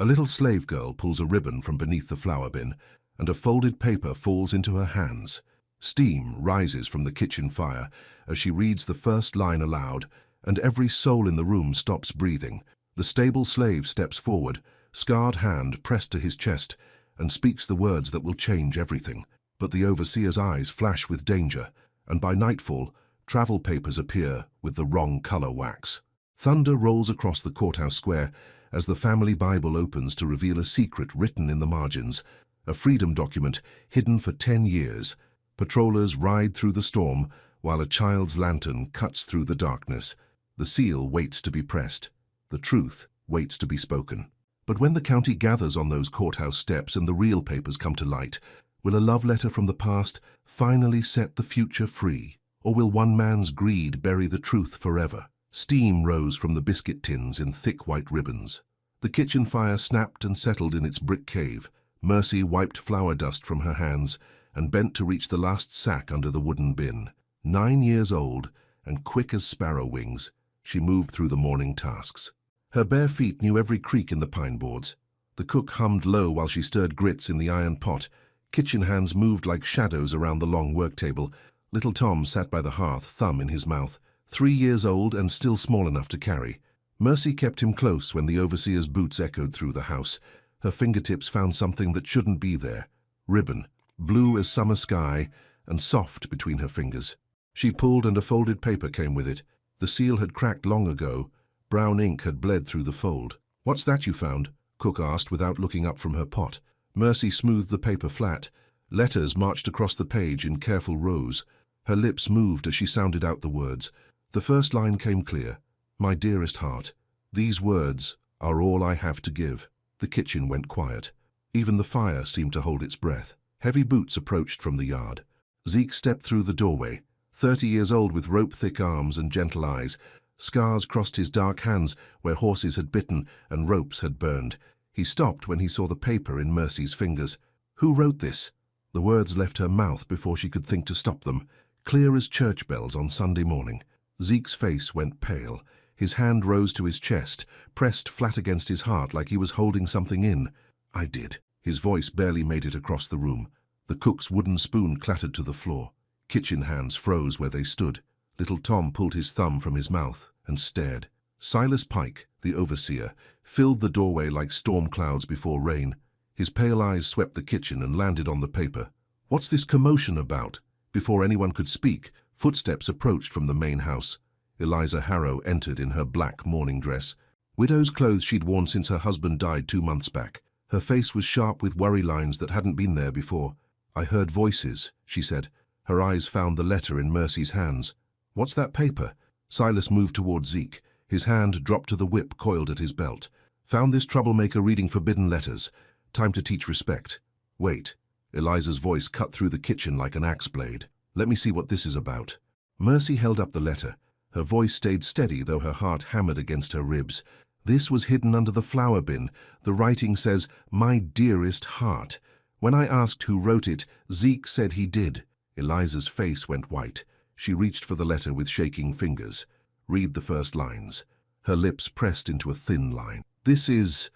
A little slave girl pulls a ribbon from beneath the flour bin, and a folded paper falls into her hands. Steam rises from the kitchen fire as she reads the first line aloud, and every soul in the room stops breathing. The stable slave steps forward, scarred hand pressed to his chest, and speaks the words that will change everything. But the overseer's eyes flash with danger, and by nightfall, travel papers appear with the wrong color wax. Thunder rolls across the courthouse square as the family Bible opens to reveal a secret written in the margins, a freedom document hidden for 10 years. Patrollers ride through the storm while a child's lantern cuts through the darkness. The seal waits to be pressed. The truth waits to be spoken. But when the county gathers on those courthouse steps and the real papers come to light, will a love letter from the past finally set the future free? Or will one man's greed bury the truth forever? Steam rose from the biscuit tins in thick white ribbons. The kitchen fire snapped and settled in its brick cave. Mercy wiped flour dust from her hands and bent to reach the last sack under the wooden bin. 9 years old and quick as sparrow wings, she moved through the morning tasks. Her bare feet knew every creak in the pine boards. The cook hummed low while she stirred grits in the iron pot. Kitchen hands moved like shadows around the long work table. Little Tom sat by the hearth, thumb in his mouth. 3 years old and still small enough to carry. Mercy kept him close when the overseer's boots echoed through the house. Her fingertips found something that shouldn't be there. Ribbon, blue as summer sky, and soft between her fingers. She pulled and a folded paper came with it. The seal had cracked long ago. Brown ink had bled through the fold. "What's that you found?" Cook asked without looking up from her pot. Mercy smoothed the paper flat. Letters marched across the page in careful rows. Her lips moved as she sounded out the words. The first line came clear. "My dearest heart, these words are all I have to give." The kitchen went quiet. Even the fire seemed to hold its breath. Heavy boots approached from the yard. Zeke stepped through the doorway. 30 years old with rope-thick arms and gentle eyes. Scars crossed his dark hands where horses had bitten and ropes had burned. He stopped when he saw the paper in Mercy's fingers. Who wrote this? The words left her mouth before she could think to stop them, clear as church bells on Sunday morning. Zeke's face went pale. His hand rose to his chest, pressed flat against his heart like he was holding something in. "I did." His voice barely made it across the room. The cook's wooden spoon clattered to the floor. Kitchen hands froze where they stood. Little Tom pulled his thumb from his mouth and stared. Silas Pike, the overseer, filled the doorway like storm clouds before rain. His pale eyes swept the kitchen and landed on the paper. "What's this commotion about?" Before anyone could speak, footsteps approached from the main house. Eliza Harrow entered in her black morning dress, widow's clothes she'd worn since her husband died 2 months back. Her face was sharp with worry lines that hadn't been there before. "I heard voices," she said. Her eyes found the letter in Mercy's hands. "What's that paper?" Silas moved toward Zeke. His hand dropped to the whip coiled at his belt. "Found this troublemaker reading forbidden letters. Time to teach respect." "Wait." Eliza's voice cut through the kitchen like an axe blade. "Let me see what this is about." Mercy held up the letter. Her voice stayed steady, though her heart hammered against her ribs. "This was hidden under the flour bin. The writing says, 'My dearest heart.' When I asked who wrote it, Zeke said he did." Eliza's face went white. She reached for the letter with shaking fingers. "Read the first lines." Her lips pressed into a thin line. This is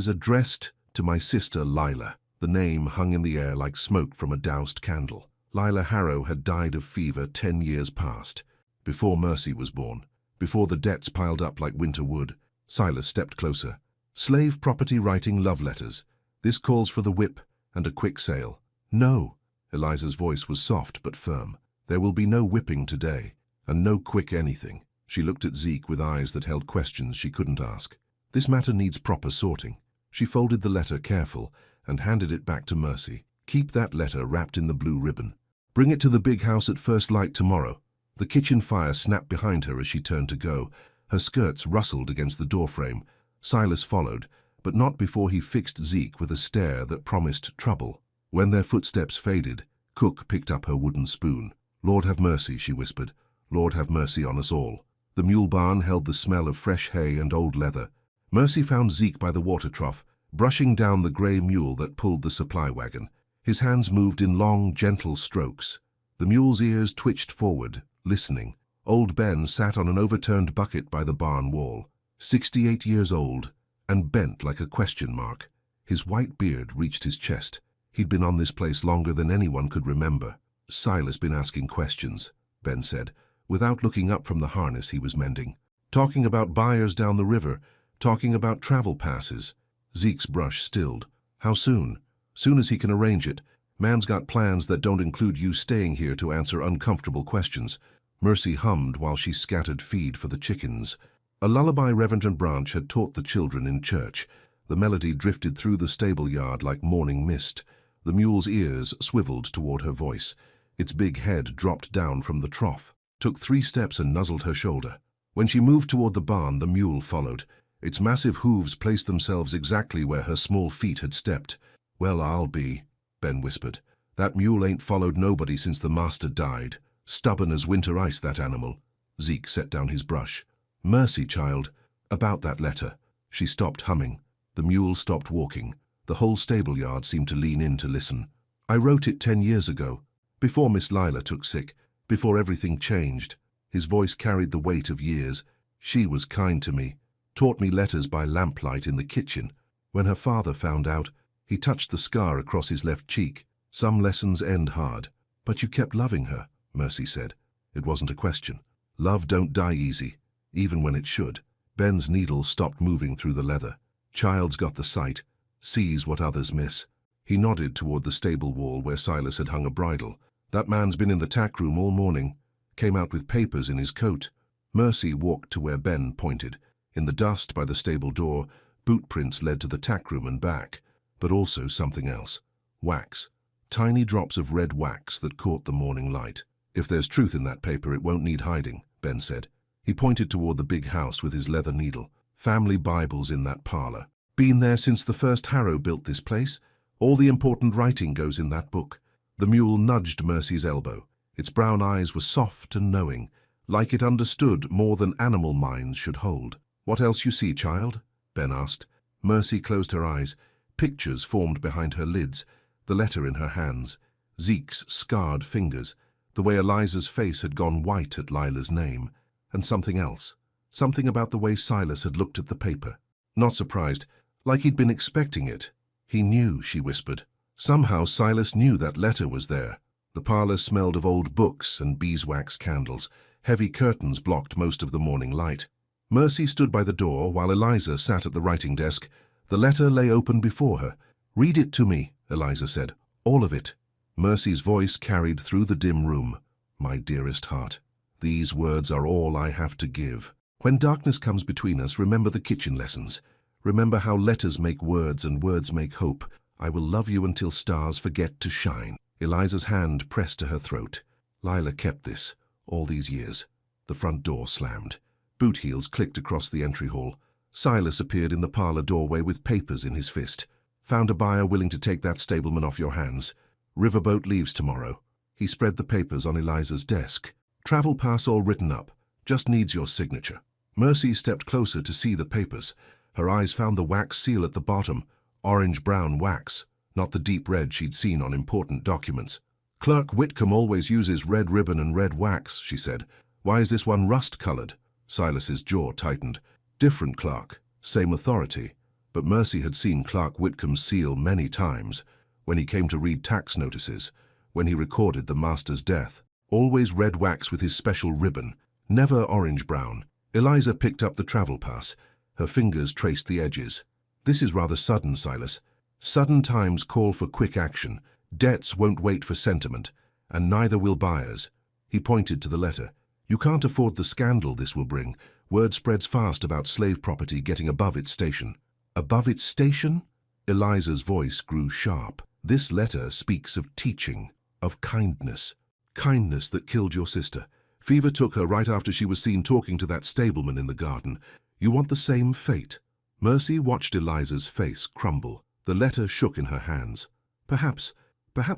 addressed to my sister Lila." The name hung in the air like smoke from a doused candle. Lila Harrow had died of fever 10 years past. Before Mercy was born, before the debts piled up like winter wood. Silas stepped closer. "Slave property writing love letters. This calls for the whip and a quick sale." "No." Eliza's voice was soft but firm. "There will be no whipping today, and no quick anything." She looked at Zeke with eyes that held questions she couldn't ask. "This matter needs proper sorting." She folded the letter careful and handed it back to Mercy. "Keep that letter wrapped in the blue ribbon. Bring it to the big house at first light tomorrow." The kitchen fire snapped behind her as she turned to go. Her skirts rustled against the doorframe. Silas followed, but not before he fixed Zeke with a stare that promised trouble. When their footsteps faded, Cook picked up her wooden spoon. "Lord have mercy," she whispered. "Lord have mercy on us all." The mule barn held the smell of fresh hay and old leather. Mercy found Zeke by the water trough, brushing down the grey mule that pulled the supply wagon. His hands moved in long, gentle strokes. The mule's ears twitched forward, listening. Old Ben sat on an overturned bucket by the barn wall. 68 years old, and bent like a question mark. His white beard reached his chest. He'd been on this place longer than anyone could remember. Silas been asking questions, Ben said, without looking up from the harness he was mending. Talking about buyers down the river, talking about travel passes. Zeke's brush stilled. How soon? Soon as he can arrange it. Man's got plans that don't include you staying here to answer uncomfortable questions. Mercy hummed while she scattered feed for the chickens. A lullaby Reverend Branch had taught the children in church. The melody drifted through the stable yard like morning mist. The mule's ears swiveled toward her voice. Its big head dropped down from the trough, took 3 steps and nuzzled her shoulder. When she moved toward the barn, the mule followed. Its massive hooves placed themselves exactly where her small feet had stepped. "Well, I'll be," Ben whispered. "That mule ain't followed nobody since the master died. Stubborn as winter ice, that animal." Zeke set down his brush. "Mercy, child, about that letter." She stopped humming. The mule stopped walking. The whole stable yard seemed to lean in to listen. "I wrote it 10 years ago, before Miss Lila took sick, before everything changed." His voice carried the weight of years. "She was kind to me, taught me letters by lamplight in the kitchen. When her father found out, he touched the scar across his left cheek. Some lessons end hard. But you kept loving her," Mercy said. It wasn't a question. Love don't die easy, even when it should. Ben's needle stopped moving through the leather. Child's got the sight, sees what others miss. He nodded toward the stable wall where Silas had hung a bridle. "That man's been in the tack room all morning. Came out with papers in his coat." Mercy walked to where Ben pointed. In the dust by the stable door, boot prints led to the tack room and back, but also something else. Wax. Tiny drops of red wax that caught the morning light. "If there's truth in that paper, it won't need hiding," Ben said. He pointed toward the big house with his leather needle. "Family Bibles in that parlor. Been there since the first Harrow built this place. All the important writing goes in that book." The mule nudged Mercy's elbow. Its brown eyes were soft and knowing, like it understood more than animal minds should hold. "What else you see, child?" Ben asked. Mercy closed her eyes. Pictures formed behind her lids, the letter in her hands, Zeke's scarred fingers, the way Eliza's face had gone white at Lila's name, and something else. Something about the way Silas had looked at the paper. Not surprised, like he'd been expecting it. "He knew," she whispered. Somehow Silas knew that letter was there. The parlor smelled of old books and beeswax candles. Heavy curtains blocked most of the morning light. Mercy stood by the door while Eliza sat at the writing desk. The letter lay open before her. "Read it to me," Eliza said. "All of it." Mercy's voice carried through the dim room. "My dearest heart, these words are all I have to give. When darkness comes between us, remember the kitchen lessons. Remember how letters make words and words make hope. I will love you until stars forget to shine." Eliza's hand pressed to her throat. Lila kept this, all these years. The front door slammed. Boot heels clicked across the entry hall. Silas appeared in the parlor doorway with papers in his fist. "Found a buyer willing to take that stableman off your hands. Riverboat leaves tomorrow." He spread the papers on Eliza's desk. "Travel pass all written up. Just needs your signature." Mercy stepped closer to see the papers. Her eyes found the wax seal at the bottom. Orange-brown wax, not the deep red she'd seen on important documents. "Clerk Whitcomb always uses red ribbon and red wax," she said. "Why is this one rust-colored?" Silas's jaw tightened. Different clerk, same authority. But Mercy had seen Clerk Whitcomb's seal many times, when he came to read tax notices, when he recorded the master's death. Always red wax with his special ribbon, never orange-brown. Eliza picked up the travel pass. Her fingers traced the edges. "This is rather sudden, Silas. Sudden times call for quick action. Debts won't wait for sentiment, and neither will buyers." He pointed to the letter. "You can't afford the scandal this will bring. Word spreads fast about slave property getting above its station." "Above its station?" Eliza's voice grew sharp. "This letter speaks of teaching, of kindness. Kindness that killed your sister. Fever took her right after she was seen talking to that stableman in the garden. You want the same fate." Mercy watched Eliza's face crumble. The letter shook in her hands. Perhaps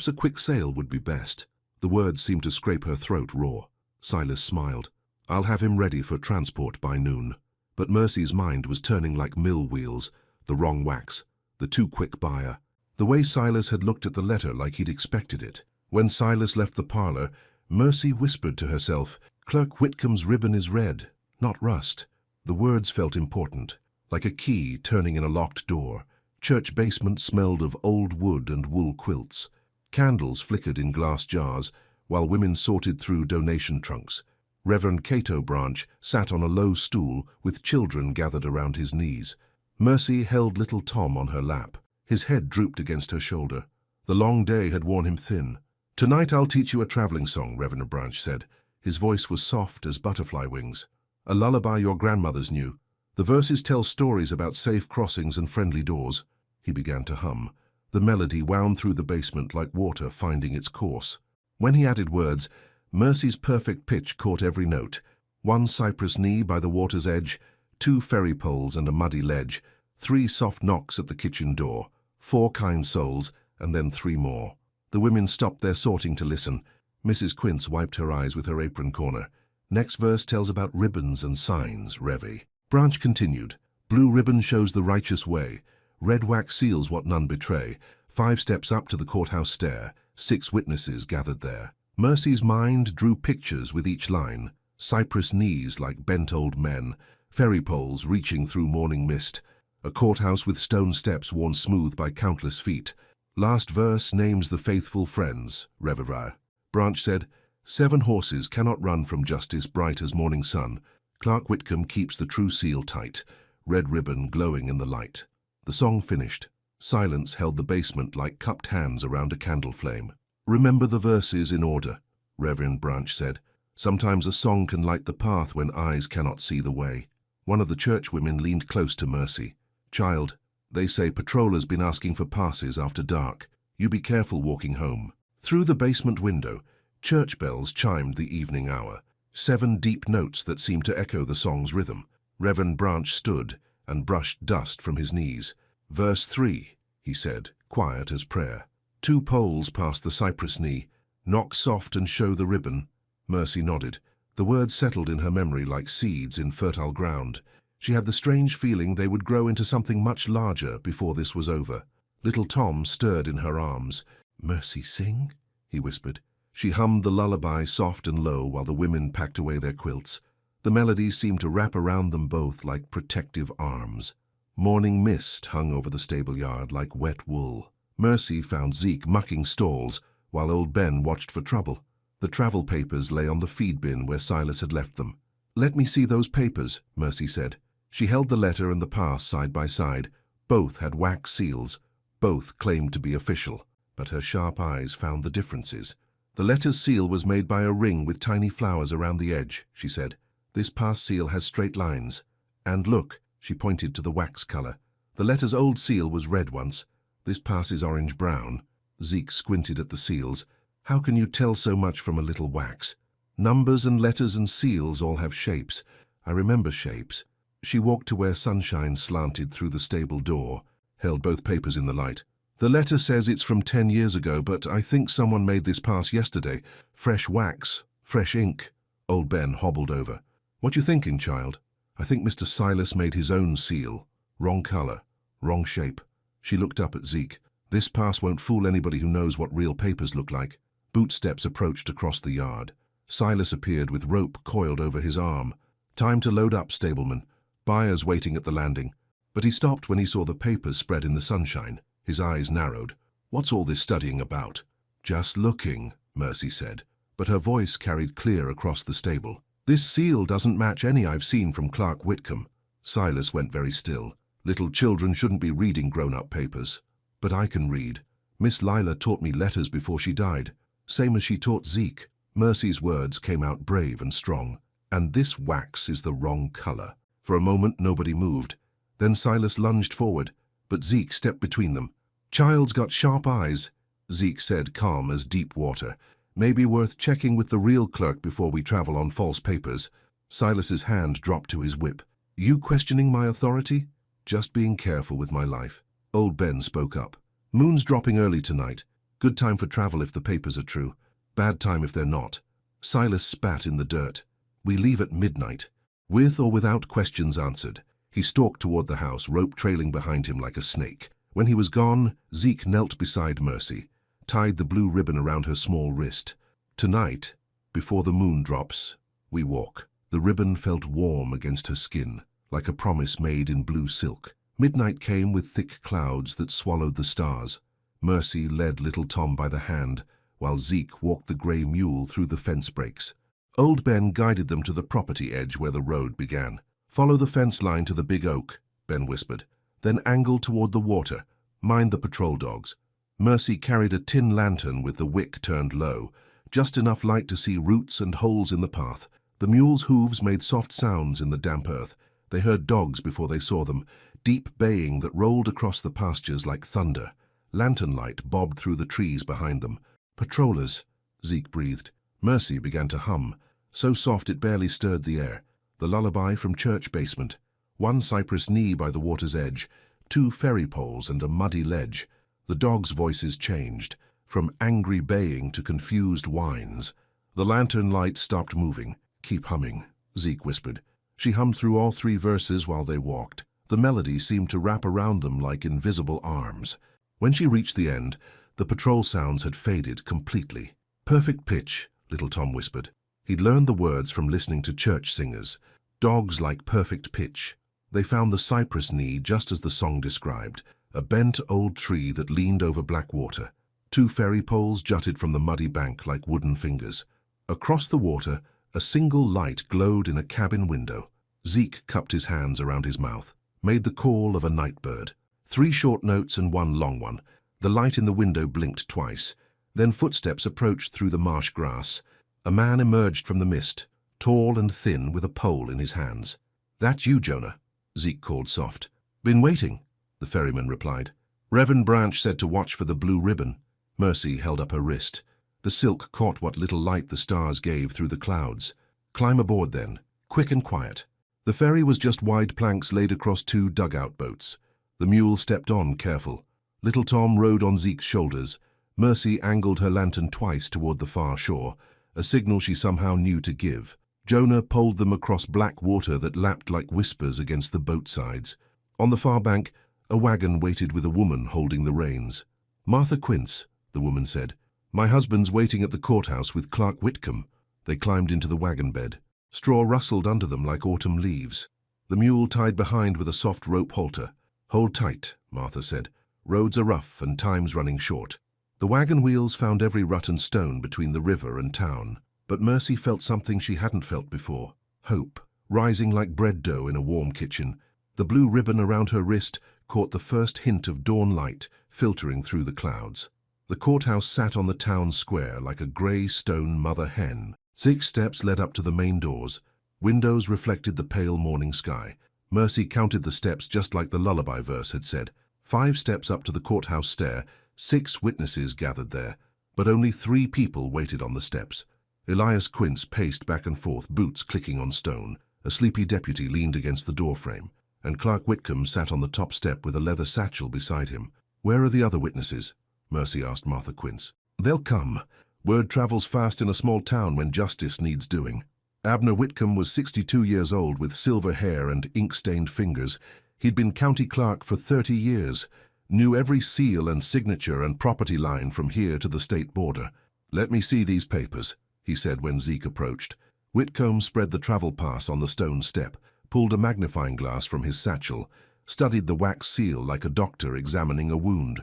a quick sale would be best." The words seemed to scrape her throat raw. Silas smiled. "I'll have him ready for transport by noon." But Mercy's mind was turning like mill wheels. The wrong wax, the too quick buyer. The way Silas had looked at the letter like he'd expected it. When Silas left the parlor, Mercy whispered to herself, "Clerk Whitcomb's ribbon is red, not rust." The words felt important. like a key turning in a locked door. Church basement smelled of old wood and wool quilts. Candles flickered in glass jars, while women sorted through donation trunks. Reverend Cato Branch sat on a low stool with children gathered around his knees. Mercy held little Tom on her lap. His head drooped against her shoulder. The long day had worn him thin. "Tonight I'll teach you a traveling song," Reverend Branch said. His voice was soft as butterfly wings. "A lullaby your grandmothers knew. The verses tell stories about safe crossings and friendly doors." He began to hum. The melody wound through the basement like water finding its course. When he added words, Mercy's perfect pitch caught every note. 1 cypress knee by the water's edge, 2 ferry poles and a muddy ledge, 3 soft knocks at the kitchen door, 4 kind souls, and then 3 more. The women stopped their sorting to listen. Mrs. Quince wiped her eyes with her apron corner. "Next verse tells about ribbons and signs, Revy." Branch continued. "Blue ribbon shows the righteous way. Red wax seals what none betray. 5 steps up to the courthouse stair. 6 witnesses gathered there." Mercy's mind drew pictures with each line. Cypress knees like bent old men. Ferry poles reaching through morning mist. A courthouse with stone steps worn smooth by countless feet. "Last verse names the faithful friends, Reverend." Branch said, "7 horses cannot run from justice bright as morning sun. Clark Whitcomb keeps the true seal tight, red ribbon glowing in the light." The song finished. Silence held the basement like cupped hands around a candle flame. "Remember the verses in order," Reverend Branch said. "Sometimes a song can light the path when eyes cannot see the way." One of the churchwomen leaned close to Mercy. "Child, they say patrollers been asking for passes after dark. You be careful walking home." Through the basement window, church bells chimed the evening hour. 7 deep notes that seemed to echo the song's rhythm. Reverend Branch stood and brushed dust from his knees. "Verse 3, he said, quiet as prayer. 2 poles past the cypress knee. Knock soft and show the ribbon." Mercy nodded. The words settled in her memory like seeds in fertile ground. She had the strange feeling they would grow into something much larger before this was over. Little Tom stirred in her arms. "Mercy, sing," he whispered. She hummed the lullaby soft and low while the women packed away their quilts. The melody seemed to wrap around them both like protective arms. Morning mist hung over the stable yard like wet wool. Mercy found Zeke mucking stalls, while old Ben watched for trouble. The travel papers lay on the feed bin where Silas had left them. "Let me see those papers," Mercy said. She held the letter and the pass side by side. Both had wax seals. Both claimed to be official. But her sharp eyes found the differences. "The letter's seal was made by a ring with tiny flowers around the edge," she said. "This pass seal has straight lines. And look," she pointed to the wax color. "The letter's old seal was red once. This pass is orange-brown." Zeke squinted at the seals. "How can you tell so much from a little wax? Numbers and letters and seals all have shapes. I remember shapes." She walked to where sunshine slanted through the stable door, held both papers in the light. "The letter says it's from 10 years ago, but I think someone made this pass yesterday. Fresh wax, fresh ink." Old Ben hobbled over. "What you thinking, child?" "I think Mr. Silas made his own seal. Wrong color, wrong shape." She looked up at Zeke. "This pass won't fool anybody who knows what real papers look like." Bootsteps approached across the yard. Silas appeared with rope coiled over his arm. "Time to load up, stableman. Buyers waiting at the landing." But he stopped when he saw the papers spread in the sunshine. His eyes narrowed. "What's all this studying about?" "Just looking," Mercy said, but her voice carried clear across the stable. "This seal doesn't match any I've seen from Clark Whitcomb." Silas went very still. "Little children shouldn't be reading grown-up papers. But I can read. Miss Lila taught me letters before she died, same as she taught Zeke." Mercy's words came out brave and strong. "And this wax is the wrong color." For a moment nobody moved. Then Silas lunged forward, but Zeke stepped between them. "Child's got sharp eyes," Zeke said, calm as deep water. "Maybe worth checking with the real clerk before we travel on false papers." Silas's hand dropped to his whip. "You questioning my authority?" "Just being careful with my life." Old Ben spoke up. "Moon's dropping early tonight. Good time for travel if the papers are true. Bad time if they're not." Silas spat in the dirt. "We leave at midnight." With or without questions answered, he stalked toward the house, rope trailing behind him like a snake. When he was gone, Zeke knelt beside Mercy, tied the blue ribbon around her small wrist. "Tonight, before the moon drops, we walk." The ribbon felt warm against her skin. like a promise made in blue silk. Midnight came with thick clouds that swallowed the stars. Mercy led little Tom by the hand, while Zeke walked the grey mule through the fence breaks. Old Ben guided them to the property edge where the road began. "Follow the fence line to the big oak," Ben whispered. "Then angle toward the water. Mind the patrol dogs." Mercy carried a tin lantern with the wick turned low, just enough light to see roots and holes in the path. The mules' hooves made soft sounds in the damp earth. They heard dogs before they saw them, deep baying that rolled across the pastures like thunder. Lantern light bobbed through the trees behind them. "Patrollers," Zeke breathed. Mercy began to hum, so soft it barely stirred the air. The lullaby from church basement. One cypress knee by the water's edge, 2 ferry poles and a muddy ledge. The dogs' voices changed, from angry baying to confused whines. The lantern light stopped moving. "Keep humming," Zeke whispered. She hummed through all 3 verses while they walked. The melody seemed to wrap around them like invisible arms. When she reached the end, the patrol sounds had faded completely. "Perfect pitch," little Tom whispered. He'd learned the words from listening to church singers. Dogs like perfect pitch. They found the cypress knee just as the song described, a bent old tree that leaned over black water. 2 ferry poles jutted from the muddy bank like wooden fingers. Across the water, a single light glowed in a cabin window. Zeke cupped his hands around his mouth, made the call of a night bird. 3 short notes and 1 long one. The light in the window blinked twice. Then footsteps approached through the marsh grass. A man emerged from the mist, tall and thin with a pole in his hands. "That you, Jonah?" Zeke called soft. "Been waiting," the ferryman replied. "Reverend Branch said to watch for the blue ribbon." Mercy held up her wrist. The silk caught what little light the stars gave through the clouds. "Climb aboard then, quick and quiet." The ferry was just wide planks laid across 2 dugout boats. The mule stepped on, careful. Little Tom rode on Zeke's shoulders. Mercy angled her lantern twice toward the far shore, a signal she somehow knew to give. Jonah poled them across black water that lapped like whispers against the boat sides. On the far bank, a wagon waited with a woman holding the reins. "Martha Quince," the woman said. "My husband's waiting at the courthouse with Clark Whitcomb." They climbed into the wagon bed. Straw rustled under them like autumn leaves. The mule tied behind with a soft rope halter. "Hold tight," Martha said. "Roads are rough and time's running short." The wagon wheels found every rut and stone between the river and town. But Mercy felt something she hadn't felt before. Hope, rising like bread dough in a warm kitchen. The blue ribbon around her wrist caught the first hint of dawn light filtering through the clouds. The courthouse sat on the town square like a grey stone mother hen. 6 steps led up to the main doors. Windows reflected the pale morning sky. Mercy counted the steps just like the lullaby verse had said. 5 steps up to the courthouse stair, 6 witnesses gathered there, but only 3 people waited on the steps. Elias Quince paced back and forth, boots clicking on stone. A sleepy deputy leaned against the doorframe, and Clark Whitcomb sat on the top step with a leather satchel beside him. "Where are the other witnesses?" Mercy asked Martha Quince. "They'll come. Word travels fast in a small town when justice needs doing." Abner Whitcomb was 62 years old with silver hair and ink-stained fingers. He'd been county clerk for 30 years, knew every seal and signature and property line from here to the state border. "Let me see these papers," he said when Zeke approached. Whitcomb spread the travel pass on the stone step, pulled a magnifying glass from his satchel, studied the wax seal like a doctor examining a wound.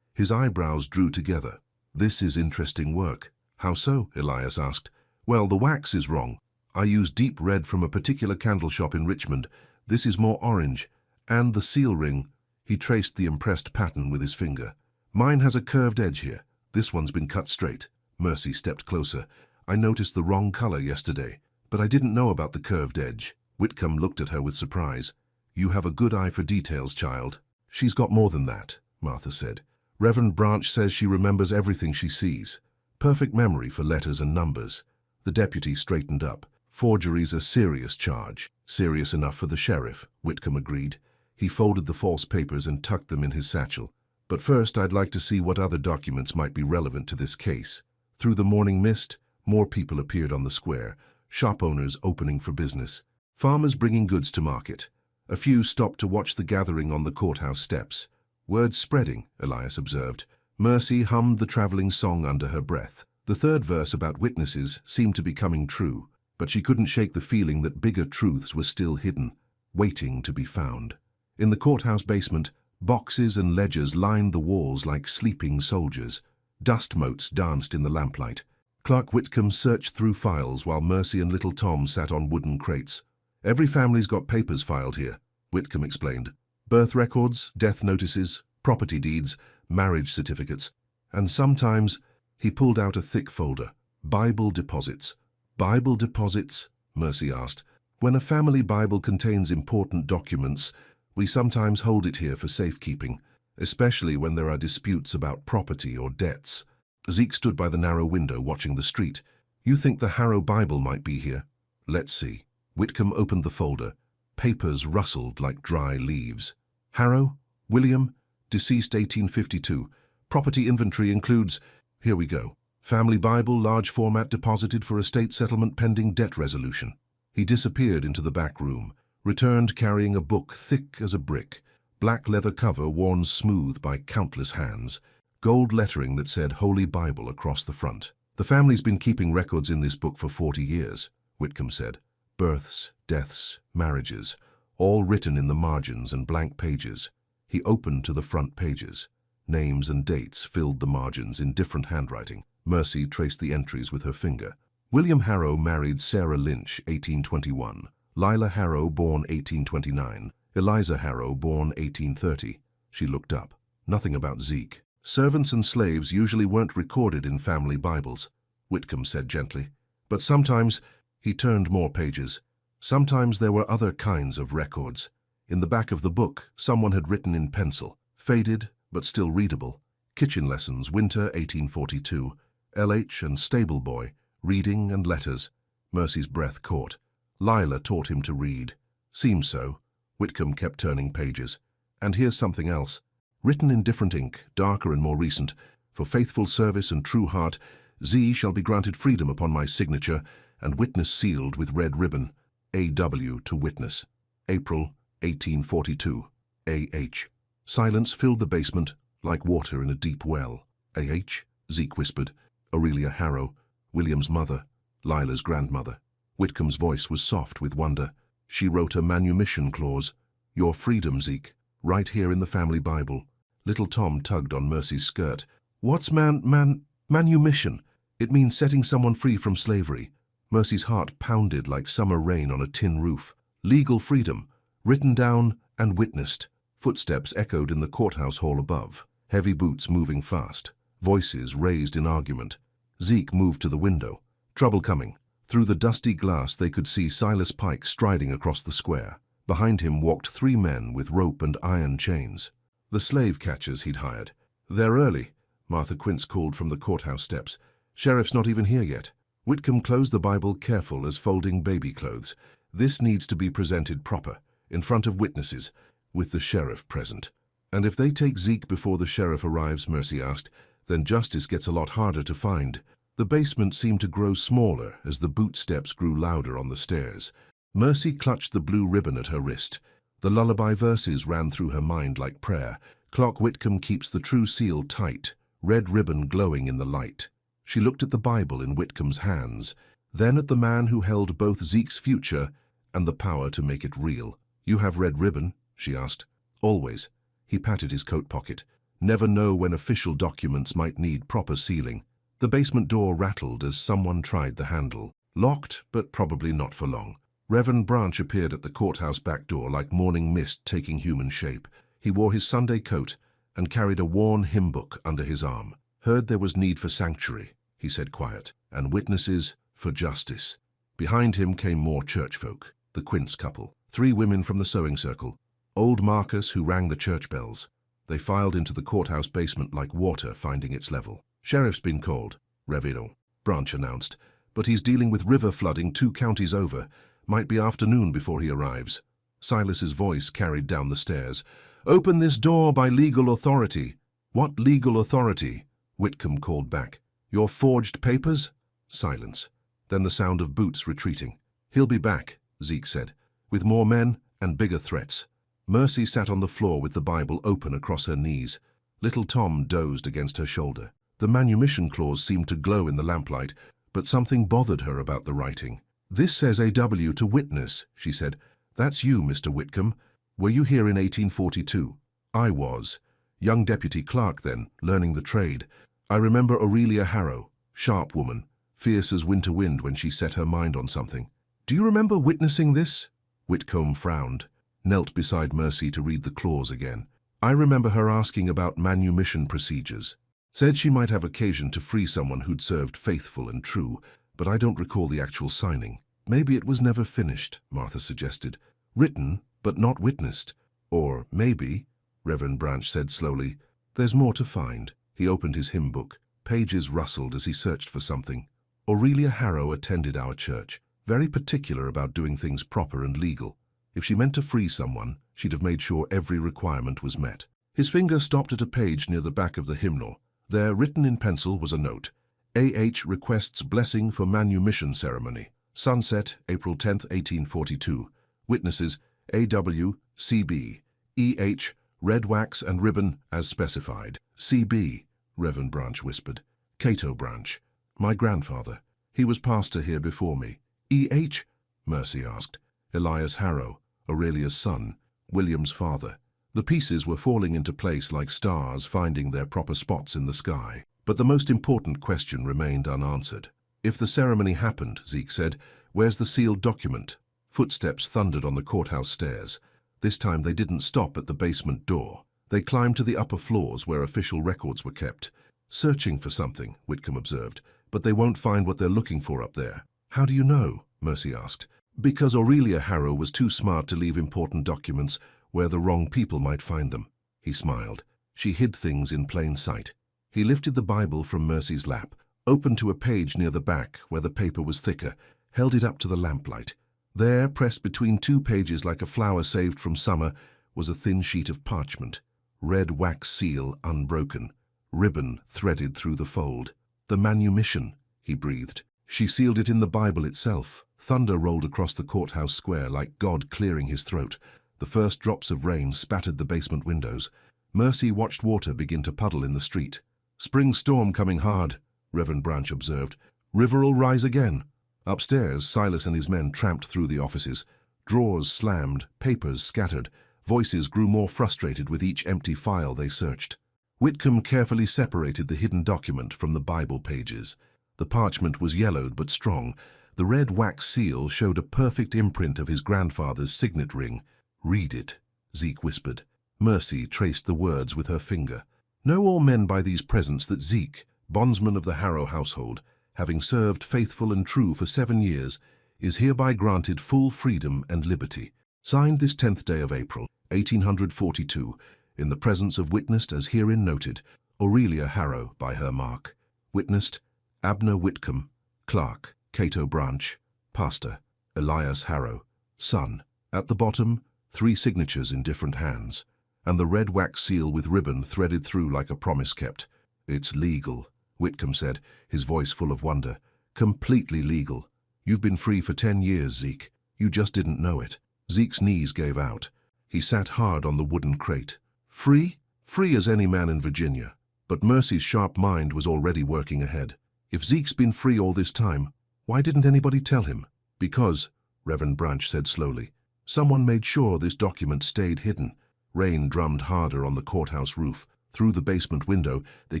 His eyebrows drew together. "This is interesting work." "How so?" Elias asked. "Well, the wax is wrong. I used deep red from a particular candle shop in Richmond. This is more orange. And the seal ring." He traced the impressed pattern with his finger. "Mine has a curved edge here. This one's been cut straight." Mercy stepped closer. "I noticed the wrong color yesterday, but I didn't know about the curved edge." Whitcomb looked at her with surprise. "You have a good eye for details, child." "She's got more than that," Martha said. "Reverend Branch says she remembers everything she sees. Perfect memory for letters and numbers." The deputy straightened up. "Forgery's a serious charge." "Serious enough for the sheriff," Whitcomb agreed. He folded the false papers and tucked them in his satchel. "But first I'd like to see what other documents might be relevant to this case." Through the morning mist, more people appeared on the square, shop owners opening for business, farmers bringing goods to market. A few stopped to watch the gathering on the courthouse steps. "Word's spreading," Elias observed. Mercy hummed the traveling song under her breath. The 3rd verse about witnesses seemed to be coming true, but she couldn't shake the feeling that bigger truths were still hidden. waiting to be found. In the courthouse basement, boxes and ledgers lined the walls like sleeping soldiers. Dust motes danced in the lamplight. Clark Whitcomb searched through files while Mercy and little Tom sat on wooden crates. "Every family's got papers filed here," Whitcomb explained. "Birth records, death notices, property deeds, marriage certificates. And sometimes," he pulled out a thick folder, "Bible deposits." "Bible deposits?" Mercy asked. "When a family Bible contains important documents, we sometimes hold it here for safekeeping, especially when there are disputes about property or debts." Zeke stood by the narrow window watching the street. "You think the Harrow Bible might be here?" "Let's see." Whitcomb opened the folder. Papers rustled like dry leaves. "Harrow, William, deceased 1852. Property inventory includes..." "Here we go. Family Bible, large format, deposited for estate settlement pending debt resolution." He disappeared into the back room, returned carrying a book thick as a brick, black leather cover worn smooth by countless hands, gold lettering that said Holy Bible across the front. "The family's been keeping records in this book for 40 years, Whitcomb said. "Births, deaths, marriages, all written in the margins and blank pages." He opened to the front pages. Names and dates filled the margins in different handwriting. Mercy traced the entries with her finger. "William Harrow married Sarah Lynch, 1821. Lila Harrow, born 1829. Eliza Harrow, born 1830. She looked up. Nothing about Zeke. "Servants and slaves usually weren't recorded in family Bibles," Whitcomb said gently. "But sometimes," he turned more pages, "sometimes there were other kinds of records." In the back of the book, someone had written in pencil, faded but still readable, "Kitchen lessons, winter 1842. LH and stable boy, reading and letters." Mercy's breath caught. Lila taught him to read. "Seems so." Whitcomb kept turning pages. "And here's something else. Written in different ink, darker and more recent. For faithful service and true heart, Z shall be granted freedom upon my signature, and witness sealed with red ribbon. A.W. to witness. April 1842. A.H. Silence filled the basement, like water in a deep well. "A.H.?" Zeke whispered. "Aurelia Harrow, William's mother, Lila's grandmother." Whitcomb's voice was soft with wonder. "She wrote a manumission clause. Your freedom, Zeke, right here in the family Bible." Little Tom tugged on Mercy's skirt. "What's manumission?" "It means setting someone free from slavery." Mercy's heart pounded like summer rain on a tin roof. "Legal freedom, written down and witnessed." Footsteps echoed in the courthouse hall above, heavy boots moving fast, voices raised in argument. Zeke moved to the window. Trouble coming. Through the dusty glass they could see Silas Pike striding across the square. Behind him walked 3 men with rope and iron chains. The slave catchers he'd hired. "They're early," Martha Quince called from the courthouse steps. "Sheriff's not even here yet." Whitcomb closed the Bible careful as folding baby clothes. "This needs to be presented proper, in front of witnesses, with the sheriff present." "And if they take Zeke before the sheriff arrives," Mercy asked, "then justice gets a lot harder to find." The basement seemed to grow smaller as the boot steps grew louder on the stairs. Mercy clutched the blue ribbon at her wrist. The lullaby verses ran through her mind like prayer. "Clark Whitcomb keeps the true seal tight, red ribbon glowing in the light." She looked at the Bible in Whitcomb's hands, then at the man who held both Zeke's future and the power to make it real. "You have red ribbon?" she asked. "Always." He patted his coat pocket. "Never know when official documents might need proper sealing." The basement door rattled as someone tried the handle. Locked, but probably not for long. Reverend Branch appeared at the courthouse back door like morning mist taking human shape. He wore his Sunday coat and carried a worn hymn book under his arm. "Heard there was need for sanctuary," he said quiet, "and witnesses for justice." Behind him came more church folk, the Quince couple, 3 women from the sewing circle, old Marcus who rang the church bells. They filed into the courthouse basement like water finding its level. "Sheriff's been called," Revilo, Branch announced, "but he's dealing with river flooding 2 counties over. Might be afternoon before he arrives." Silas's voice carried down the stairs. "Open this door by legal authority." "What legal authority?" Whitcomb called back. "Your forged papers?" Silence. Then the sound of boots retreating. "He'll be back," Zeke said, "with more men and bigger threats." Mercy sat on the floor with the Bible open across her knees. Little Tom dozed against her shoulder. The manumission clause seemed to glow in the lamplight, but something bothered her about the writing. "This says A.W. to witness," she said. "That's you, Mr. Whitcomb. Were you here in 1842? "I was. Young deputy clerk then, learning the trade. I remember Aurelia Harrow, sharp woman, fierce as winter wind when she set her mind on something." "Do you remember witnessing this?" Whitcomb frowned, knelt beside Mercy to read the clause again. "I remember her asking about manumission procedures. Said she might have occasion to free someone who'd served faithful and true, but I don't recall the actual signing." "Maybe it was never finished," Martha suggested. "Written, but not witnessed. Or maybe," Reverend Branch said slowly, "there's more to find." He opened his hymn book. Pages rustled as he searched for something. "Aurelia Harrow attended our church, very particular about doing things proper and legal. If she meant to free someone, she'd have made sure every requirement was met." His finger stopped at a page near the back of the hymnal. There, written in pencil, was a note. "A.H. requests blessing for manumission ceremony. Sunset, April 10, 1842. Witnesses, A.W., C.B. E.H., red wax and ribbon as specified." "C.B.," Reverend Branch whispered. "Cato Branch. My grandfather. He was pastor here before me." "E.H.?" Mercy asked. "Elias Harrow, Aurelia's son, William's father." The pieces were falling into place like stars finding their proper spots in the sky. But the most important question remained unanswered. "If the ceremony happened," Zeke said, "where's the sealed document?" Footsteps thundered on the courthouse stairs. This time they didn't stop at the basement door. They climbed to the upper floors where official records were kept. "Searching for something," Whitcomb observed, "but they won't find what they're looking for up there." "How do you know?" Mercy asked. "Because Aurelia Harrow was too smart to leave important documents where the wrong people might find them." He smiled. "She hid things in plain sight." He lifted the Bible from Mercy's lap, opened to a page near the back where the paper was thicker, held it up to the lamplight. There, pressed between two pages like a flower saved from summer, was a thin sheet of parchment. Red wax seal unbroken, ribbon threaded through the fold. "The manumission," he breathed. "She sealed it in the Bible itself." Thunder rolled across the courthouse square like God clearing his throat. The first drops of rain spattered the basement windows. Mercy watched water begin to puddle in the street. "Spring storm coming hard," Reverend Branch observed. "River'll rise again." Upstairs, Silas and his men tramped through the offices. Drawers slammed, papers scattered. Voices grew more frustrated with each empty file they searched. Whitcomb carefully separated the hidden document from the Bible pages. The parchment was yellowed but strong. The red wax seal showed a perfect imprint of his grandfather's signet ring. "Read it," Zeke whispered. Mercy traced the words with her finger. "Know all men by these presents that Zeke, bondsman of the Harrow household, having served faithful and true for 7 years, is hereby granted full freedom and liberty. Signed this 10th day of April, 1842, in the presence of witnessed as herein noted, Aurelia Harrow by her mark. Witnessed, Abner Whitcomb, clerk, Cato Branch, pastor, Elias Harrow, son." At the bottom, 3 signatures in different hands, and the red wax seal with ribbon threaded through like a promise kept. "It's legal," Whitcomb said, his voice full of wonder. "Completely legal. You've been free for 10 years, Zeke. You just didn't know it." Zeke's knees gave out. He sat hard on the wooden crate. "Free? Free as any man in Virginia." But Mercy's sharp mind was already working ahead. If Zeke's been free all this time, why didn't anybody tell him? "Because," Reverend Branch said slowly, "someone made sure this document stayed hidden." Rain drummed harder on the courthouse roof. Through the basement window, they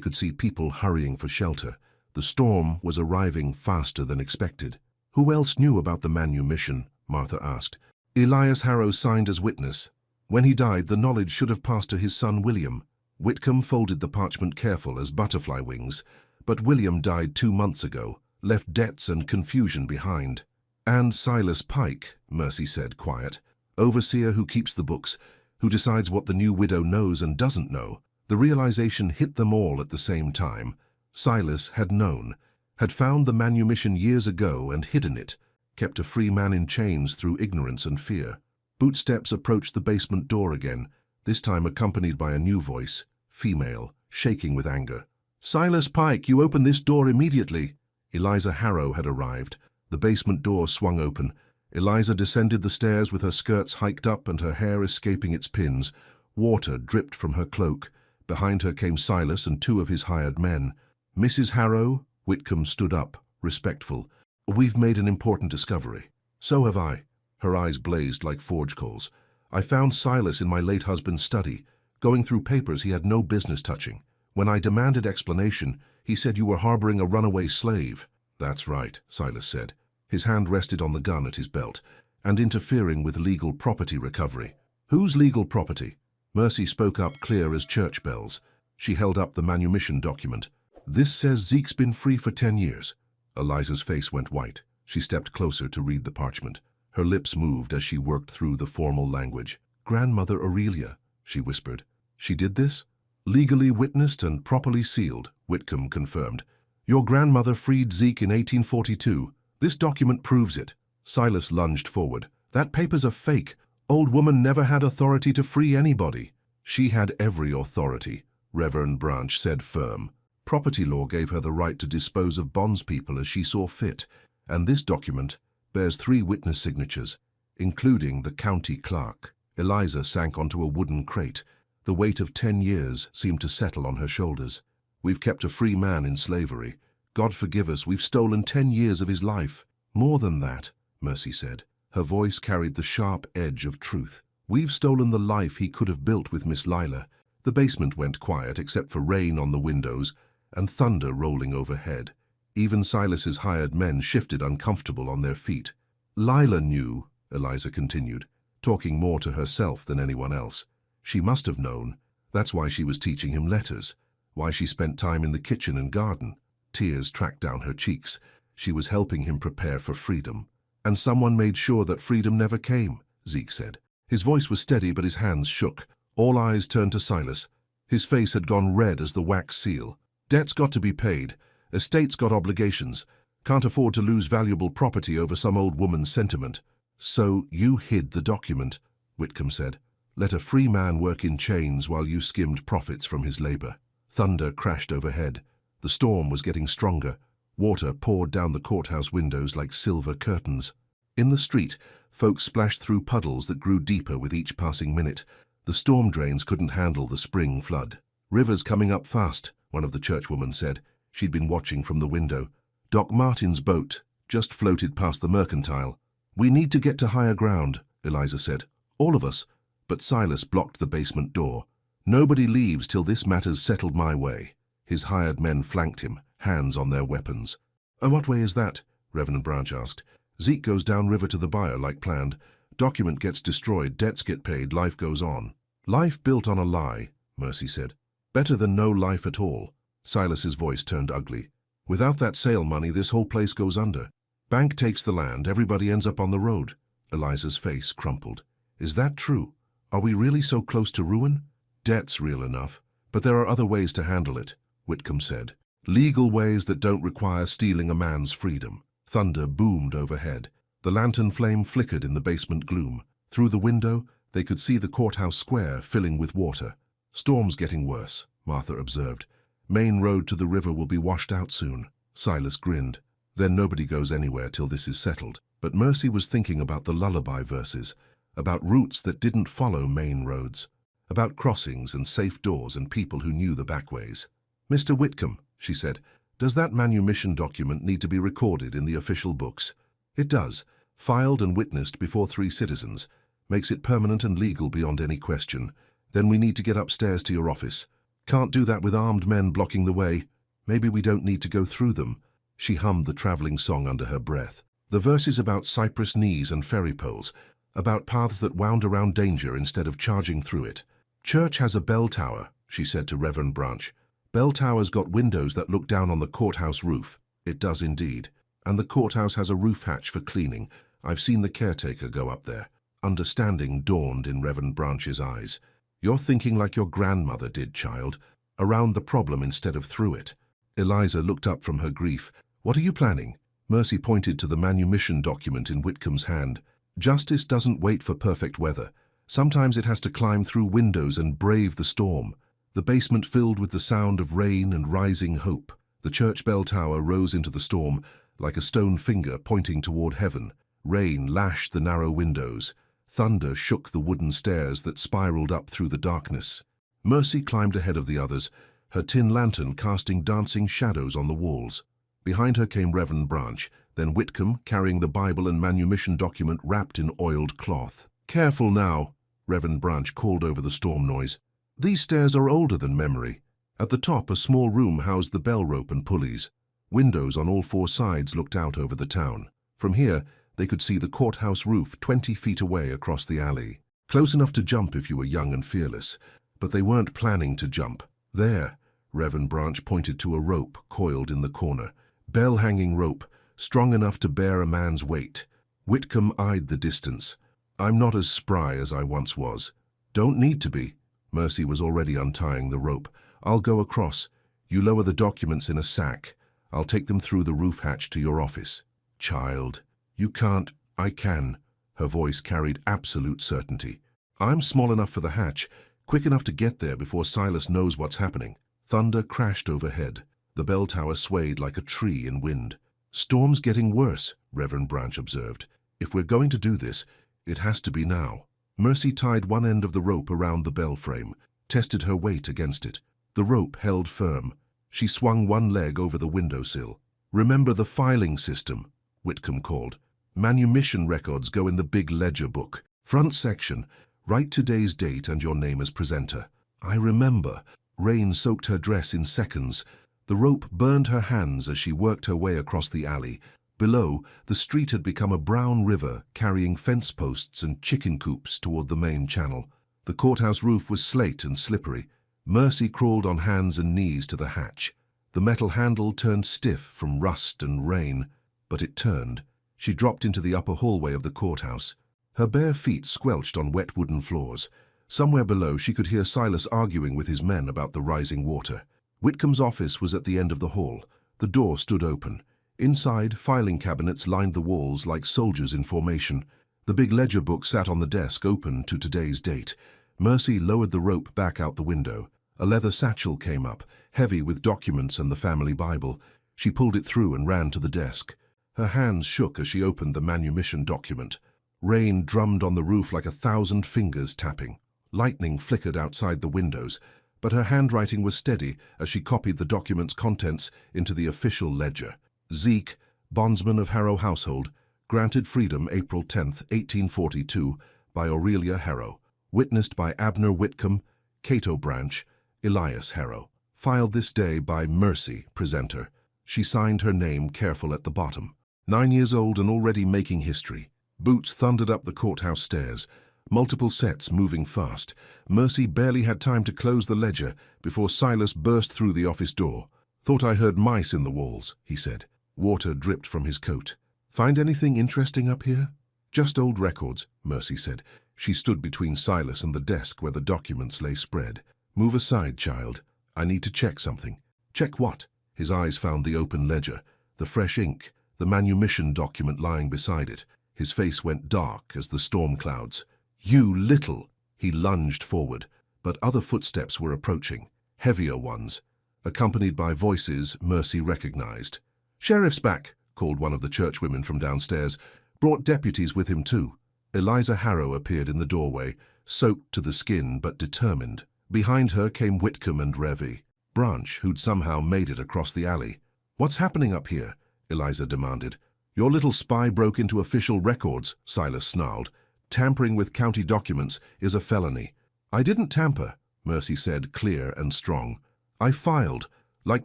could see people hurrying for shelter. The storm was arriving faster than expected. "Who else knew about the manumission?" Martha asked. "Elias Harrow signed as witness. When he died, the knowledge should have passed to his son William." Whitcomb folded the parchment careful as butterfly wings. "But William died 2 months ago, left debts and confusion behind." "And Silas Pike," Mercy said, quiet. "Overseer who keeps the books, who decides what the new widow knows and doesn't know." The realization hit them all at the same time. Silas had known, had found the manumission years ago and hidden it, kept a free man in chains through ignorance and fear. Bootsteps approached the basement door again, this time accompanied by a new voice, female, shaking with anger. "Silas Pike, you open this door immediately." Eliza Harrow had arrived. The basement door swung open. Eliza descended the stairs with her skirts hiked up and her hair escaping its pins. Water dripped from her cloak. Behind her came Silas and 2 of his hired men. "Mrs. Harrow," Whitcomb stood up, respectful. "We've made an important discovery." "So have I." Her eyes blazed like forge coals. "I found Silas in my late husband's study, going through papers he had no business touching. When I demanded explanation, he said you were harboring a runaway slave." "That's right," Silas said. His hand rested on the gun at his belt, "and interfering with legal property recovery." "Whose legal property?" Mercy spoke up clear as church bells. She held up the manumission document. "This says Zeke's been free for 10 years. Eliza's face went white. She stepped closer to read the parchment. Her lips moved as she worked through the formal language. "Grandmother Aurelia," she whispered. "She did this?" "Legally witnessed and properly sealed," Whitcomb confirmed. "Your grandmother freed Zeke in 1842. This document proves it." Silas lunged forward. "That paper's a fake. Old woman never had authority to free anybody." "She had every authority," Reverend Branch said firm. "Property law gave her the right to dispose of bondspeople as she saw fit, and this document bears 3 witness signatures, including the county clerk." Eliza sank onto a wooden crate. The weight of 10 years seemed to settle on her shoulders. "We've kept a free man in slavery. God forgive us, we've stolen 10 years of his life." "More than that," Mercy said. Her voice carried the sharp edge of truth. "We've stolen the life he could have built with Miss Lila." The basement went quiet except for rain on the windows and thunder rolling overhead. Even Silas's hired men shifted uncomfortable on their feet. "Lila knew," Eliza continued, talking more to herself than anyone else. "She must have known. That's why she was teaching him letters, why she spent time in the kitchen and garden." Tears tracked down her cheeks. She was helping him prepare for freedom. "And someone made sure that freedom never came," Zeke said. His voice was steady, but his hands shook. All eyes turned to Silas. His face had gone red as the wax seal. "Debt's got to be paid. Estate's got obligations. Can't afford to lose valuable property over some old woman's sentiment." "So you hid the document," Whitcomb said. "Let a free man work in chains while you skimmed profits from his labor." Thunder crashed overhead. The storm was getting stronger. Water poured down the courthouse windows like silver curtains. In the street, folks splashed through puddles that grew deeper with each passing minute. The storm drains couldn't handle the spring flood. "River's coming up fast," one of the churchwomen said. She'd been watching from the window. "Doc Martin's boat just floated past the mercantile." "We need to get to higher ground," Eliza said. "All of us." But Silas blocked the basement door. "Nobody leaves till this matter's settled my way." His hired men flanked him, hands on their weapons. "And what way is that?" Reverend Branch asked. "Zeke goes downriver to the buyer like planned. Document gets destroyed, debts get paid, life goes on." "Life built on a lie," Mercy said. "Better than no life at all." Silas's voice turned ugly. "Without that sale money, this whole place goes under. Bank takes the land, everybody ends up on the road." Eliza's face crumpled. "Is that true? Are we really so close to ruin?" "Debt's real enough, but there are other ways to handle it," Whitcomb said. "Legal ways that don't require stealing a man's freedom." Thunder boomed overhead. The lantern flame flickered in the basement gloom. Through the window, they could see the courthouse square filling with water. "Storm's getting worse," Martha observed. "Main road to the river will be washed out soon." Silas grinned. "Then nobody goes anywhere till this is settled." But Mercy was thinking about the lullaby verses, about routes that didn't follow main roads, about crossings and safe doors and people who knew the backways. "Mr. Whitcomb," she said, "does that manumission document need to be recorded in the official books?" "It does. Filed and witnessed before 3 citizens. Makes it permanent and legal beyond any question. Then we need to get upstairs to your office. Can't do that with armed men blocking the way. Maybe we don't need to go through them." She hummed the traveling song under her breath. The verses about cypress knees and ferry poles, about paths that wound around danger instead of charging through it. "Church has a bell tower," she said to Reverend Branch. "Bell tower's got windows that look down on the courthouse roof." "It does indeed. And the courthouse has a roof hatch for cleaning. I've seen the caretaker go up there." Understanding dawned in Reverend Branch's eyes. "You're thinking like your grandmother did, child, around the problem instead of through it." Eliza looked up from her grief. "What are you planning?" Mercy pointed to the manumission document in Whitcomb's hand. "Justice doesn't wait for perfect weather. Sometimes it has to climb through windows and brave the storm." The basement filled with the sound of rain and rising hope. The church bell tower rose into the storm like a stone finger pointing toward heaven. Rain lashed the narrow windows. Thunder shook the wooden stairs that spiraled up through the darkness. Mercy climbed ahead of the others, her tin lantern casting dancing shadows on the walls. Behind her came Reverend Branch, then Whitcomb carrying the Bible and manumission document wrapped in oiled cloth. "Careful now," Reverend Branch called over the storm noise. "These stairs are older than memory." At the top, a small room housed the bell rope and pulleys. Windows on all four sides looked out over the town. From here, they could see the courthouse roof 20 feet away across the alley. Close enough to jump if you were young and fearless, but they weren't planning to jump. There, Reverend Branch pointed to a rope coiled in the corner. Bell-hanging rope, strong enough to bear a man's weight. Whitcomb eyed the distance. "I'm not as spry as I once was." "Don't need to be." Mercy was already untying the rope. "I'll go across. You lower the documents in a sack. I'll take them through the roof hatch to your office." "Child, you can't." "I can." Her voice carried absolute certainty. "I'm small enough for the hatch, quick enough to get there before Silas knows what's happening." Thunder crashed overhead. The bell tower swayed like a tree in wind. "Storm's getting worse," Reverend Branch observed. "If we're going to do this, it has to be now." Mercy tied one end of the rope around the bell frame, tested her weight against it. The rope held firm. She swung one leg over the windowsill. "Remember the filing system," Whitcomb called. "Manumission records go in the big ledger book. Front section, write today's date and your name as presenter." "I remember." Rain soaked her dress in seconds. The rope burned her hands as she worked her way across the alley. Below, the street had become a brown river carrying fence posts and chicken coops toward the main channel. The courthouse roof was slate and slippery. Mercy crawled on hands and knees to the hatch. The metal handle turned stiff from rust and rain, but it turned. She dropped into the upper hallway of the courthouse. Her bare feet squelched on wet wooden floors. Somewhere below, she could hear Silas arguing with his men about the rising water. Whitcomb's office was at the end of the hall. The door stood open. Inside, filing cabinets lined the walls like soldiers in formation. The big ledger book sat on the desk, open to today's date. Mercy lowered the rope back out the window. A leather satchel came up, heavy with documents and the family Bible. She pulled it through and ran to the desk. Her hands shook as she opened the manumission document. Rain drummed on the roof like 1,000 fingers tapping. Lightning flickered outside the windows, but her handwriting was steady as she copied the document's contents into the official ledger. Zeke, bondsman of Harrow household, granted freedom April 10, 1842, by Aurelia Harrow. Witnessed by Abner Whitcomb, Cato Branch, Elias Harrow. Filed this day by Mercy, presenter. She signed her name careful at the bottom. 9 years old and already making history. Boots thundered up the courthouse stairs. Multiple sets moving fast. Mercy barely had time to close the ledger before Silas burst through the office door. "Thought I heard mice in the walls," he said. Water dripped from his coat. "Find anything interesting up here?" "Just old records," Mercy said. She stood between Silas and the desk where the documents lay spread. "Move aside, child. I need to check something." "Check what?" His eyes found the open ledger, the fresh ink, the manumission document lying beside it. His face went dark as the storm clouds. "You little!" He lunged forward, but other footsteps were approaching, heavier ones. Accompanied by voices Mercy recognized. "Sheriff's back," called one of the churchwomen from downstairs. Brought deputies with him too. Eliza Harrow appeared in the doorway, soaked to the skin but determined. Behind her came Whitcomb and Revy. Branch, who'd somehow made it across the alley. "What's happening up here?" Eliza demanded. "Your little spy broke into official records," Silas snarled. "Tampering with county documents is a felony." "I didn't tamper," Mercy said, clear and strong. "I filed, like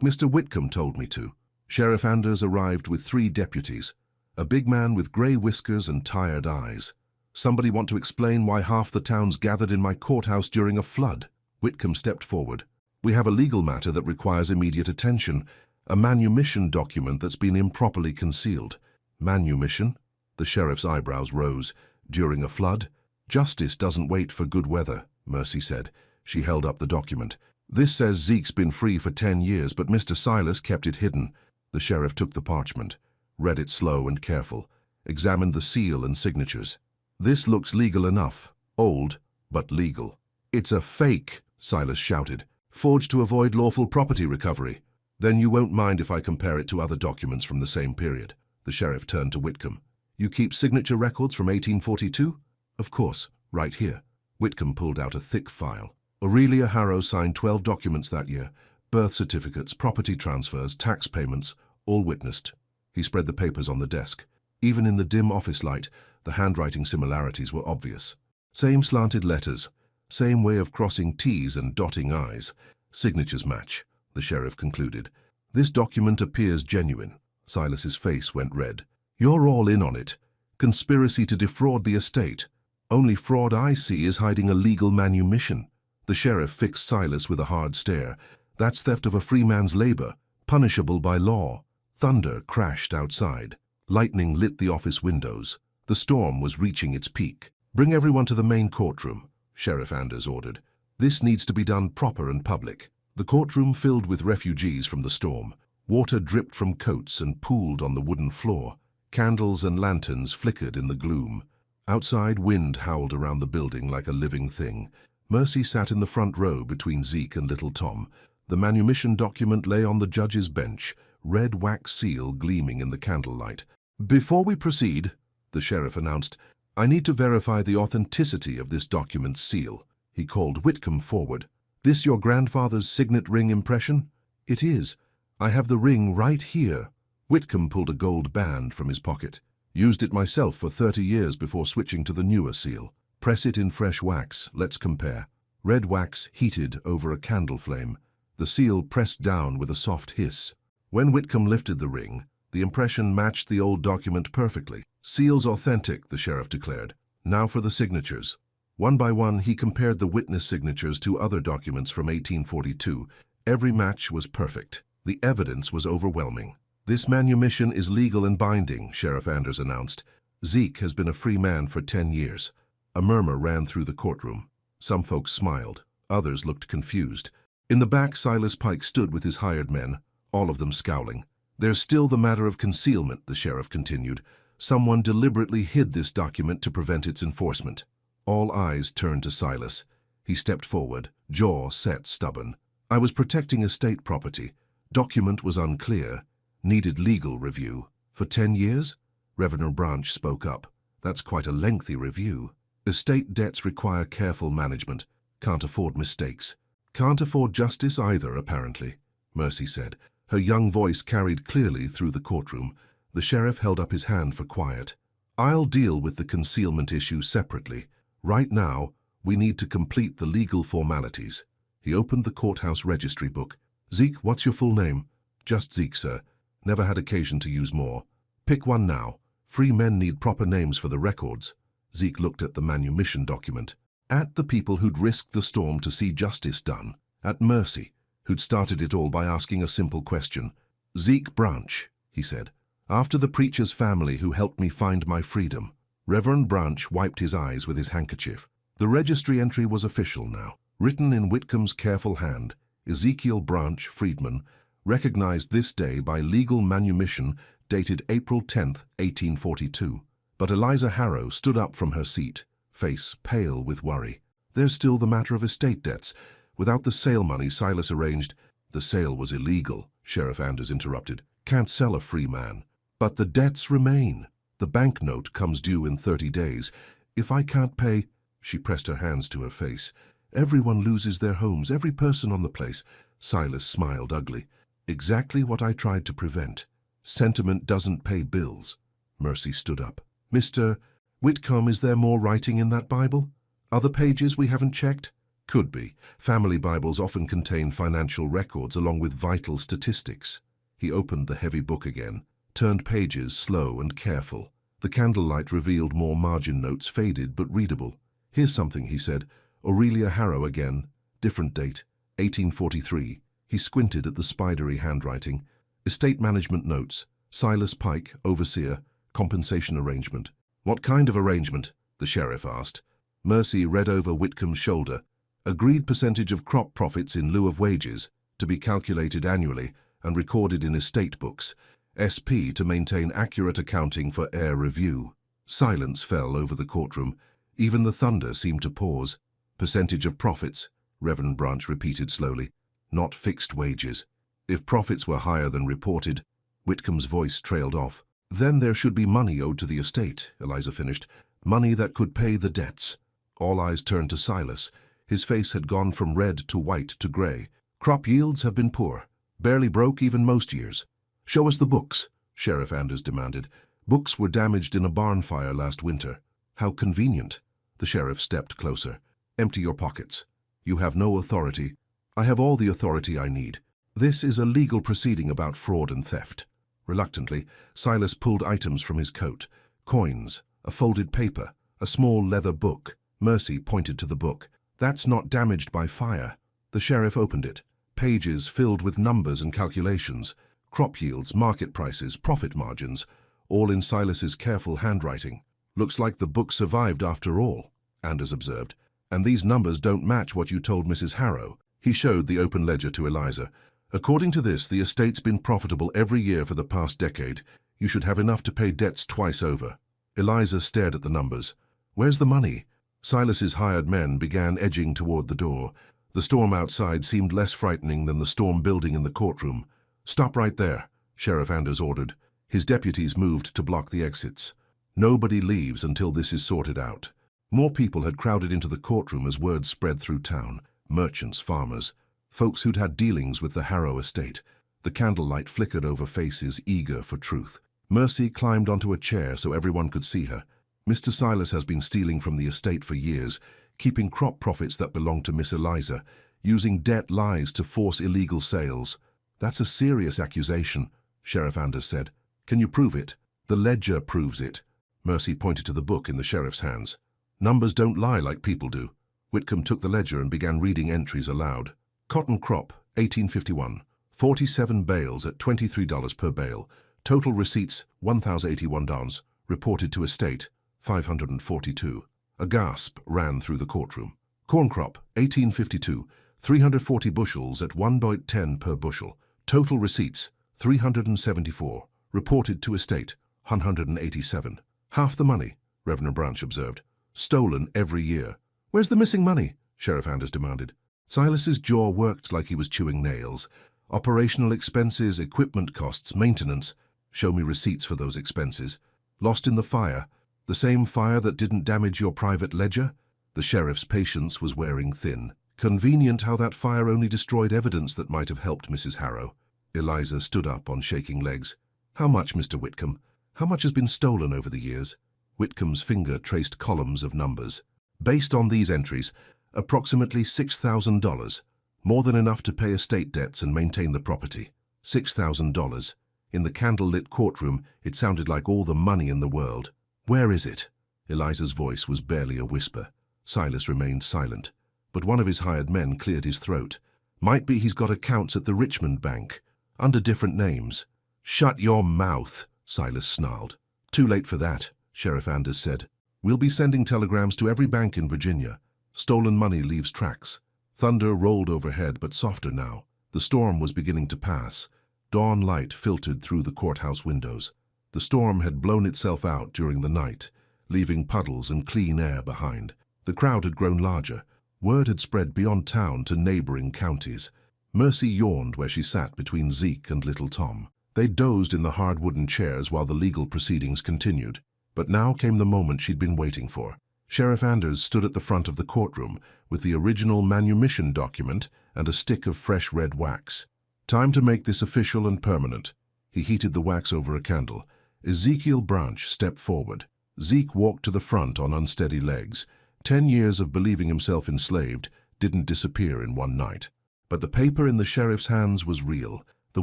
Mr. Whitcomb told me to." Sheriff Anders arrived with 3 deputies. A big man with grey whiskers and tired eyes. "Somebody want to explain why half the town's gathered in my courthouse during a flood?" Whitcomb stepped forward. "We have a legal matter that requires immediate attention. A manumission document that's been improperly concealed." "Manumission?" The sheriff's eyebrows rose. "During a flood?" "Justice doesn't wait for good weather," Mercy said. She held up the document. "This says Zeke's been free for 10 years, but Mr. Silas kept it hidden." The sheriff took the parchment, read it slow and careful, examined the seal and signatures. "This looks legal enough. Old, but legal." "It's a fake," Silas shouted. "Forged to avoid lawful property recovery." "Then you won't mind if I compare it to other documents from the same period." The sheriff turned to Whitcomb. "You keep signature records from 1842? "Of course, right here." Whitcomb pulled out a thick file. "Aurelia Harrow signed 12 documents that year. Birth certificates, property transfers, tax payments, All witnessed. He spread the papers on the desk. Even in the dim office light, the handwriting similarities were obvious. Same slanted letters, same way of crossing T's and dotting I's. Signatures match, the sheriff concluded. This document appears genuine. Silas's face went red. You're all in on it. Conspiracy to defraud the estate. Only fraud I see is hiding a legal manumission. The sheriff fixed Silas with a hard stare. That's theft of a free man's labor, punishable by law. Thunder crashed outside. Lightning lit the office windows. The storm was reaching its peak. Bring everyone to the main courtroom, Sheriff Anders ordered. This needs to be done proper and public. The courtroom filled with refugees from the storm. Water dripped from coats and pooled on the wooden floor. Candles and lanterns flickered in the gloom. Outside, wind howled around the building like a living thing. Mercy sat in the front row between Zeke and little Tom. The manumission document lay on the judge's bench, red wax seal gleaming in the candlelight. Before we proceed, the sheriff announced, I need to verify the authenticity of this document's seal. He called Whitcomb forward. This your grandfather's signet ring impression? It is. I have the ring right here. Whitcomb pulled a gold band from his pocket. Used it myself for 30 years before switching to the newer seal. Press it in fresh wax. Let's compare. Red wax heated over a candle flame. The seal pressed down with a soft hiss. When Whitcomb lifted the ring, the impression matched the old document perfectly. Seal's authentic, the sheriff declared. Now for the signatures. One by one, he compared the witness signatures to other documents from 1842. Every match was perfect. The evidence was overwhelming. This manumission is legal and binding, Sheriff Anders announced. Zeke has been a free man for 10 years. A murmur ran through the courtroom. Some folks smiled. Others looked confused. In the back, Silas Pike stood with his hired men, all of them scowling. There's still the matter of concealment, the sheriff continued. Someone deliberately hid this document to prevent its enforcement. All eyes turned to Silas. He stepped forward, jaw set stubborn. I was protecting estate property. Document was unclear. Needed legal review. For 10 years? Reverend Branch spoke up. That's quite a lengthy review. Estate debts require careful management. Can't afford mistakes. Can't afford justice either, apparently, Mercy said. Her young voice carried clearly through the courtroom. The sheriff held up his hand for quiet. I'll deal with the concealment issue separately. Right now, we need to complete the legal formalities. He opened the courthouse registry book. Zeke, what's your full name? Just Zeke, sir. Never had occasion to use more. Pick one now. Free men need proper names for the records. Zeke looked at the manumission document. At the people who'd risked the storm to see justice done. At Mercy, who'd started it all by asking a simple question. Zeke Branch, he said. After the preacher's family who helped me find my freedom. Reverend Branch wiped his eyes with his handkerchief. The registry entry was official now. Written in Whitcomb's careful hand, Ezekiel Branch, freedman, recognized this day by legal manumission dated April 10th, 1842. But Eliza Harrow stood up from her seat, face pale with worry. There's still the matter of estate debts. Without the sale money Silas arranged, the sale was illegal, Sheriff Anders interrupted. Can't sell a free man. But the debts remain. The banknote comes due in 30 days. If I can't pay, she pressed her hands to her face. Everyone loses their homes, every person on the place. Silas smiled ugly. Exactly what I tried to prevent. Sentiment doesn't pay bills. Mercy stood up. Mr. Whitcomb, is there more writing in that Bible? Other pages we haven't checked? Could be. Family Bibles often contain financial records along with vital statistics. He opened the heavy book again, turned pages slow and careful. The candlelight revealed more margin notes, faded but readable. Here's something, he said. Aurelia Harrow again. Different date. 1843. He squinted at the spidery handwriting. Estate management notes. Silas Pike, overseer. Compensation arrangement. What kind of arrangement? The sheriff asked. Mercy read over Whitcomb's shoulder. Agreed percentage of crop profits in lieu of wages, to be calculated annually and recorded in estate books. SP to maintain accurate accounting for heir review. Silence fell over the courtroom. Even the thunder seemed to pause. Percentage of profits, Reverend Branch repeated slowly. Not fixed wages. If profits were higher than reported, Whitcomb's voice trailed off. Then there should be money owed to the estate, Eliza finished. Money that could pay the debts. All eyes turned to Silas. His face had gone from red to white to gray. Crop yields have been poor. Barely broke even most years. "Show us the books," Sheriff Anders demanded. "Books were damaged in a barn fire last winter." "How convenient." The sheriff stepped closer. "Empty your pockets. You have no authority." "I have all the authority I need. This is a legal proceeding about fraud and theft." Reluctantly, Silas pulled items from his coat. Coins, a folded paper, a small leather book. Mercy pointed to the book. "That's not damaged by fire." The sheriff opened it. Pages filled with numbers and calculations. Crop yields, market prices, profit margins, all in Silas's careful handwriting. "Looks like the book survived after all," Anders observed. "And these numbers don't match what you told Mrs. Harrow." He showed the open ledger to Eliza. "According to this, the estate's been profitable every year for the past decade. You should have enough to pay debts twice over." Eliza stared at the numbers. "Where's the money?" Silas's hired men began edging toward the door. The storm outside seemed less frightening than the storm building in the courtroom. "Stop right there," Sheriff Anders ordered. His deputies moved to block the exits. "Nobody leaves until this is sorted out." More people had crowded into the courtroom as word spread through town. Merchants, farmers, folks who'd had dealings with the Harrow estate. The candlelight flickered over faces eager for truth. Mercy climbed onto a chair so everyone could see her. "Mr. Silas has been stealing from the estate for years, keeping crop profits that belonged to Miss Eliza, using debt lies to force illegal sales." "That's a serious accusation," Sheriff Anders said. "Can you prove it?" "The ledger proves it." Mercy pointed to the book in the sheriff's hands. "Numbers don't lie like people do." Whitcomb took the ledger and began reading entries aloud. "Cotton crop, 1851. 47 bales at $23 per bale. Total receipts, $1,081. Reported to estate, 542. A gasp ran through the courtroom. "Corn crop, 1852. 340 bushels at $1.10 per bushel. Total receipts, 374. Reported to estate, 187. "Half the money," Reverend Branch observed. "Stolen every year." "Where's the missing money?" Sheriff Anders demanded. Silas's jaw worked like he was chewing nails. "Operational expenses, equipment costs, maintenance. Show me receipts for those expenses. Lost in the fire. The same fire that didn't damage your private ledger?" The sheriff's patience was wearing thin. Convenient how that fire only destroyed evidence that might have helped Mrs. Harrow. Eliza stood up on shaking legs. "How much, Mr. Whitcomb? How much has been stolen over the years?" Whitcomb's finger traced columns of numbers. "Based on these entries, approximately $6,000. More than enough to pay estate debts and maintain the property. $6,000. In the candle-lit courtroom, it sounded like all the money in the world. "Where is it?" Eliza's voice was barely a whisper. Silas remained silent, but one of his hired men cleared his throat. "Might be he's got accounts at the Richmond Bank, under different names." "Shut your mouth," Silas snarled. "Too late for that," Sheriff Anders said. "We'll be sending telegrams to every bank in Virginia. Stolen money leaves tracks." Thunder rolled overhead, but softer now. The storm was beginning to pass. Dawn light filtered through the courthouse windows. The storm had blown itself out during the night, leaving puddles and clean air behind. The crowd had grown larger. Word had spread beyond town to neighboring counties. Mercy yawned where she sat between Zeke and little Tom. They dozed in the hard wooden chairs while the legal proceedings continued. But now came the moment she'd been waiting for. Sheriff Anders stood at the front of the courtroom with the original manumission document and a stick of fresh red wax. "Time to make this official and permanent." He heated the wax over a candle. Ezekiel Branch stepped forward. Zeke walked to the front on unsteady legs. 10 years of believing himself enslaved didn't disappear in one night. But the paper in the sheriff's hands was real. The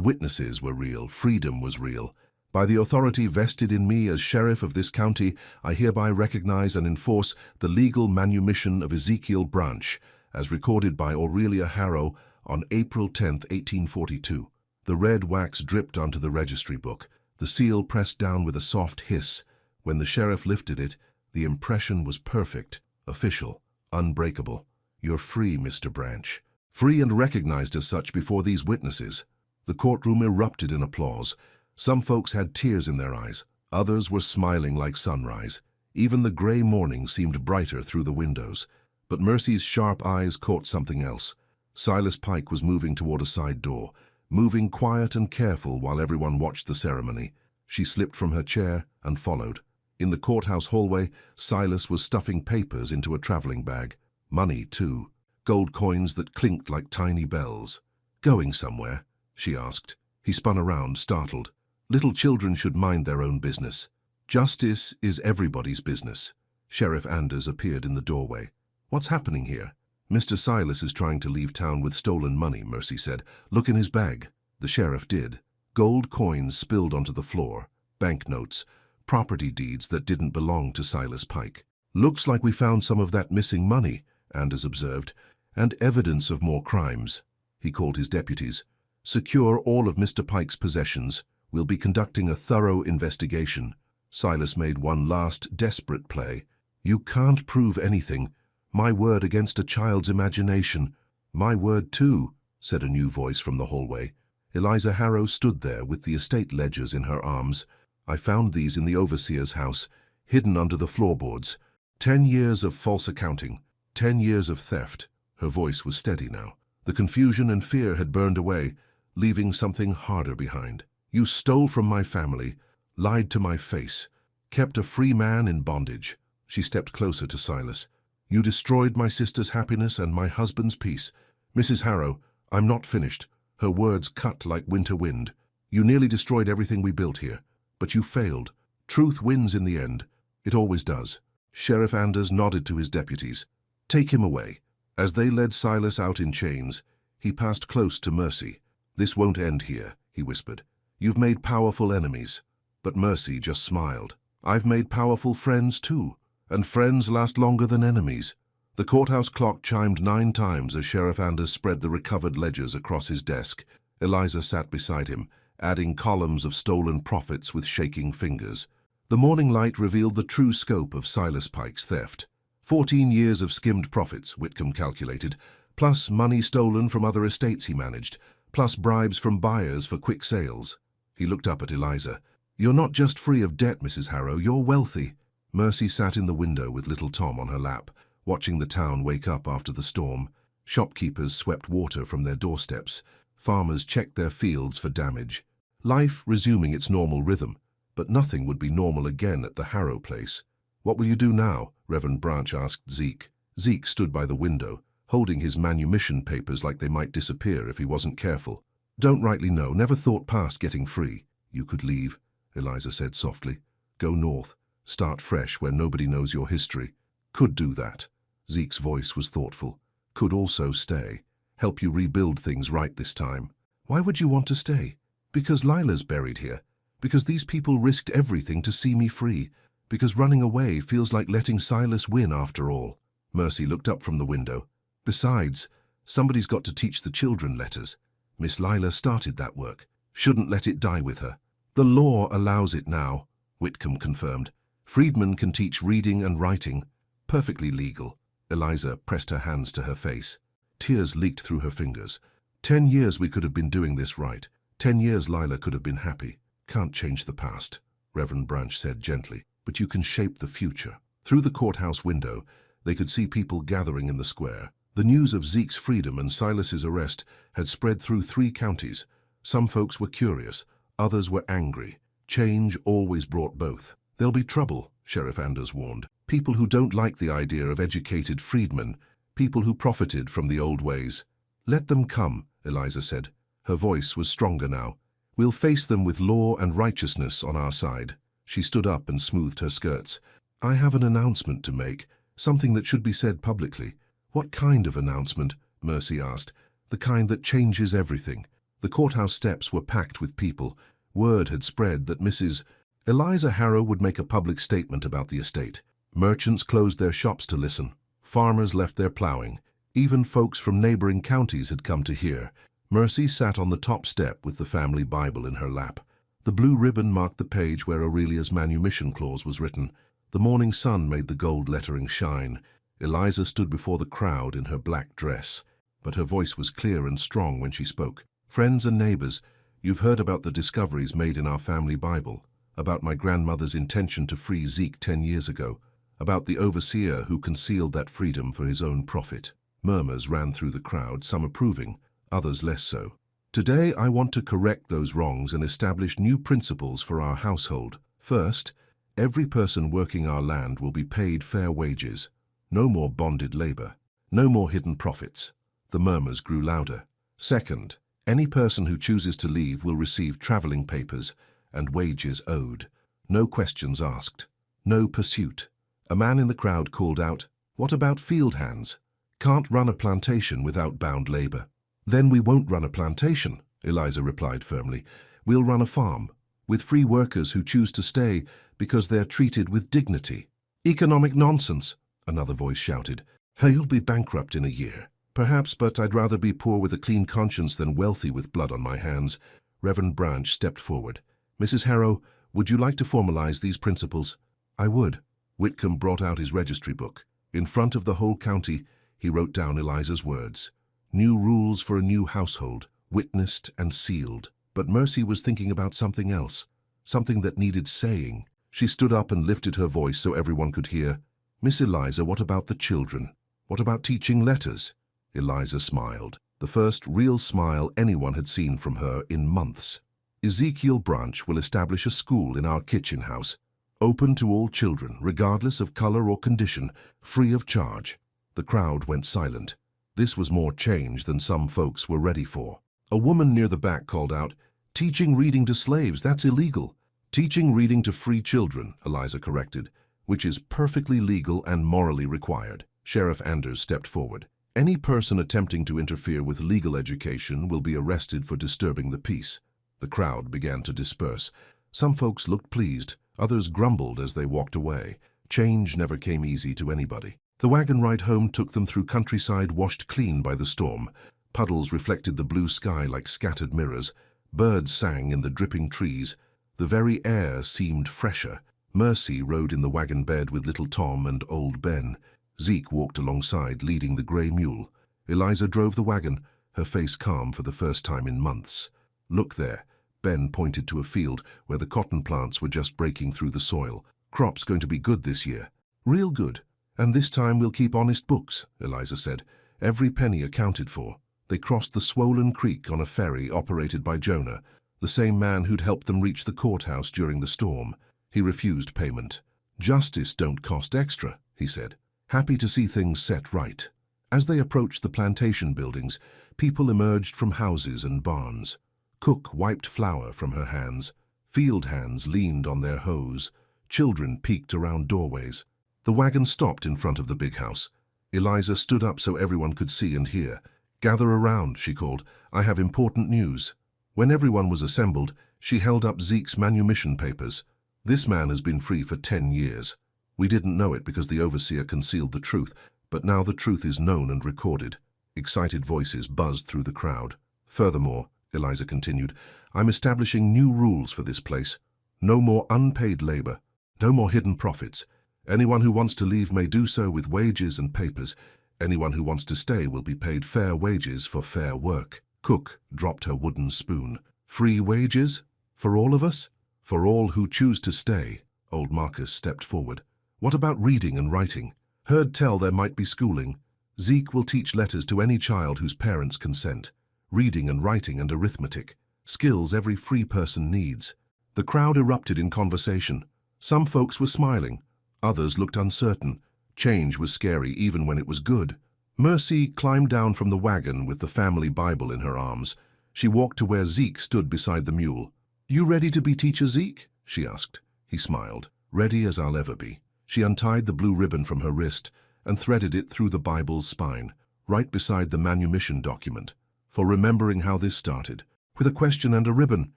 witnesses were real. Freedom was real. "By the authority vested in me as sheriff of this county, I hereby recognize and enforce the legal manumission of Ezekiel Branch, as recorded by Aurelia Harrow on April 10, 1842. The red wax dripped onto the registry book, the seal pressed down with a soft hiss. When the sheriff lifted it, the impression was perfect, official, unbreakable. "You're free, Mr. Branch." Free and recognized as such before these witnesses. The courtroom erupted in applause. Some folks had tears in their eyes. Others were smiling like sunrise. Even the gray morning seemed brighter through the windows. But Mercy's sharp eyes caught something else. Silas Pike was moving toward a side door, moving quiet and careful while everyone watched the ceremony. She slipped from her chair and followed. In the courthouse hallway, Silas was stuffing papers into a traveling bag. Money, too. Gold coins that clinked like tiny bells. "Going somewhere?" she asked. He spun around, startled. Little children should mind their own business. Justice is everybody's business. Sheriff Anders appeared in the doorway. What's happening here? Mr. Silas is trying to leave town with stolen money, Mercy said. Look in his bag. The sheriff did. Gold coins spilled onto the floor. Banknotes. Property deeds that didn't belong to Silas Pike. Looks like we found some of that missing money, Anders observed, and evidence of more crimes. He called his deputies. Secure all of Mr. Pike's possessions. We'll be conducting a thorough investigation. Silas made one last desperate play. You can't prove anything. My word against a child's imagination. My word too, said a new voice from the hallway. Eliza Harrow stood there with the estate ledgers in her arms. I found these in the overseer's house, hidden under the floorboards. 10 years of false accounting. 10 years of theft. Her voice was steady now. The confusion and fear had burned away, leaving something harder behind. You stole from my family, lied to my face, kept a free man in bondage. She stepped closer to Silas. You destroyed my sister's happiness and my husband's peace. Mrs. Harrow, I'm not finished. Her words cut like winter wind. You nearly destroyed everything we built here, but you failed. Truth wins in the end. It always does. Sheriff Anders nodded to his deputies. Take him away. As they led Silas out in chains, he passed close to Mercy. This won't end here, he whispered. You've made powerful enemies. But Mercy just smiled. I've made powerful friends too, and friends last longer than enemies. The courthouse clock chimed 9 times as Sheriff Anders spread the recovered ledgers across his desk. Eliza sat beside him, adding columns of stolen profits with shaking fingers. The morning light revealed the true scope of Silas Pike's theft. 14 years of skimmed profits, Whitcomb calculated, plus money stolen from other estates he managed, plus bribes from buyers for quick sales. He looked up at Eliza. You're not just free of debt, Mrs. Harrow, you're wealthy. Mercy sat in the window with little Tom on her lap, watching the town wake up after the storm. Shopkeepers swept water from their doorsteps. Farmers checked their fields for damage. Life resuming its normal rhythm, but nothing would be normal again at the Harrow place. What will you do now? Reverend Branch asked Zeke. Zeke stood by the window, holding his manumission papers like they might disappear if he wasn't careful. Don't rightly know, never thought past getting free. You could leave, Eliza said softly. Go north, start fresh where nobody knows your history. Could do that. Zeke's voice was thoughtful. Could also stay. Help you rebuild things right this time. Why would you want to stay? Because Lila's buried here. Because these people risked everything to see me free. Because running away feels like letting Silas win after all. Mercy looked up from the window. Besides, somebody's got to teach the children letters. Miss Lila started that work. Shouldn't let it die with her. The law allows it now, Whitcomb confirmed. Friedman can teach reading and writing. Perfectly legal. Eliza pressed her hands to her face. Tears leaked through her fingers. 10 years we could have been doing this right. 10 years Lila could have been happy. Can't change the past, Reverend Branch said gently, but you can shape the future. Through the courthouse window, they could see people gathering in the square. The news of Zeke's freedom and Silas's arrest had spread through 3 counties. Some folks were curious, others were angry. Change always brought both. There'll be trouble, Sheriff Anders warned. People who don't like the idea of educated freedmen, people who profited from the old ways. Let them come, Eliza said. Her voice was stronger now. We'll face them with law and righteousness on our side. She stood up and smoothed her skirts. I have an announcement to make, something that should be said publicly. What kind of announcement? Mercy asked. The kind that changes everything. The courthouse steps were packed with people. Word had spread that Mrs. Eliza Harrow would make a public statement about the estate. Merchants closed their shops to listen. Farmers left their plowing. Even folks from neighboring counties had come to hear. Mercy sat on the top step with the family Bible in her lap. The blue ribbon marked the page where Aurelia's manumission clause was written. The morning sun made the gold lettering shine. Eliza stood before the crowd in her black dress, but her voice was clear and strong when she spoke. Friends and neighbors, you've heard about the discoveries made in our family Bible, about my grandmother's intention to free Zeke 10 years ago, about the overseer who concealed that freedom for his own profit. Murmurs ran through the crowd, some approving, others less so. Today I want to correct those wrongs and establish new principles for our household. First, every person working our land will be paid fair wages. No more bonded labor. No more hidden profits. The murmurs grew louder. Second, Any person who chooses to leave will receive traveling papers and wages owed. No questions asked. No pursuit. A man in the crowd called out, "What about field hands? Can't run a plantation without bound labor." "Then we won't run a plantation," Eliza replied firmly. "We'll run a farm, with free workers who choose to stay because they're treated with dignity." "Economic nonsense," another voice shouted. "Hey, you'll be bankrupt in a year." "Perhaps, but I'd rather be poor with a clean conscience than wealthy with blood on my hands." Reverend Branch stepped forward. "Mrs. Harrow, would you like to formalize these principles?" "I would." Whitcomb brought out his registry book. In front of the whole county, he wrote down Eliza's words. New rules for a new household, witnessed and sealed. But Mercy was thinking about something else, something that needed saying. She stood up and lifted her voice so everyone could hear. "Miss Eliza, what about the children? What about teaching letters?" Eliza smiled, the first real smile anyone had seen from her in months. "Ezekiel Branch will establish a school in our kitchen house, open to all children, regardless of color or condition, free of charge." The crowd went silent. This was more change than some folks were ready for. A woman near the back called out, "Teaching reading to slaves, that's illegal." "Teaching reading to free children," Eliza corrected, "which is perfectly legal and morally required." Sheriff Anders stepped forward. "Any person attempting to interfere with legal education will be arrested for disturbing the peace." The crowd began to disperse. Some folks looked pleased, others grumbled as they walked away. Change never came easy to anybody. The wagon ride home took them through countryside washed clean by the storm. Puddles reflected the blue sky like scattered mirrors. Birds sang in the dripping trees. The very air seemed fresher. Mercy rode in the wagon bed with little Tom and old Ben. Zeke walked alongside, leading the grey mule. Eliza drove the wagon, her face calm for the first time in months. "Look there." Ben pointed to a field where the cotton plants were just breaking through the soil. "Crop's going to be good this year." "Real good. And this time we'll keep honest books," Eliza said. "Every penny accounted for." They crossed the swollen creek on a ferry operated by Jonah, the same man who'd helped them reach the courthouse during the storm. He refused payment. "Justice don't cost extra," he said, happy to see things set right. As they approached the plantation buildings, people emerged from houses and barns. Cook wiped flour from her hands. Field hands leaned on their hoes. Children peeked around doorways. The wagon stopped in front of the big house. Eliza stood up so everyone could see and hear. "Gather around," she called. "I have important news." When everyone was assembled, she held up Zeke's manumission papers. "This man has been free for 10 years. We didn't know it because the overseer concealed the truth, but now the truth is known and recorded." Excited voices buzzed through the crowd. "Furthermore," Eliza continued, "I'm establishing new rules for this place. No more unpaid labor. No more hidden profits. Anyone who wants to leave may do so with wages and papers. Anyone who wants to stay will be paid fair wages for fair work." Cook dropped her wooden spoon. "Free wages? For all of us?" "For all who choose to stay." Old Marcus stepped forward. "What about reading and writing? Heard tell there might be schooling. Zeke will teach letters to any child whose parents consent. Reading and writing and arithmetic. Skills every free person needs." The crowd erupted in conversation. Some folks were smiling. Others looked uncertain. Change was scary even when it was good. Mercy climbed down from the wagon with the family Bible in her arms. She walked to where Zeke stood beside the mule. "You ready to be teacher, Zeke?" she asked. He smiled. "Ready as I'll ever be." She untied the blue ribbon from her wrist and threaded it through the Bible's spine, right beside the manumission document. "For remembering how this started, with a question and a ribbon,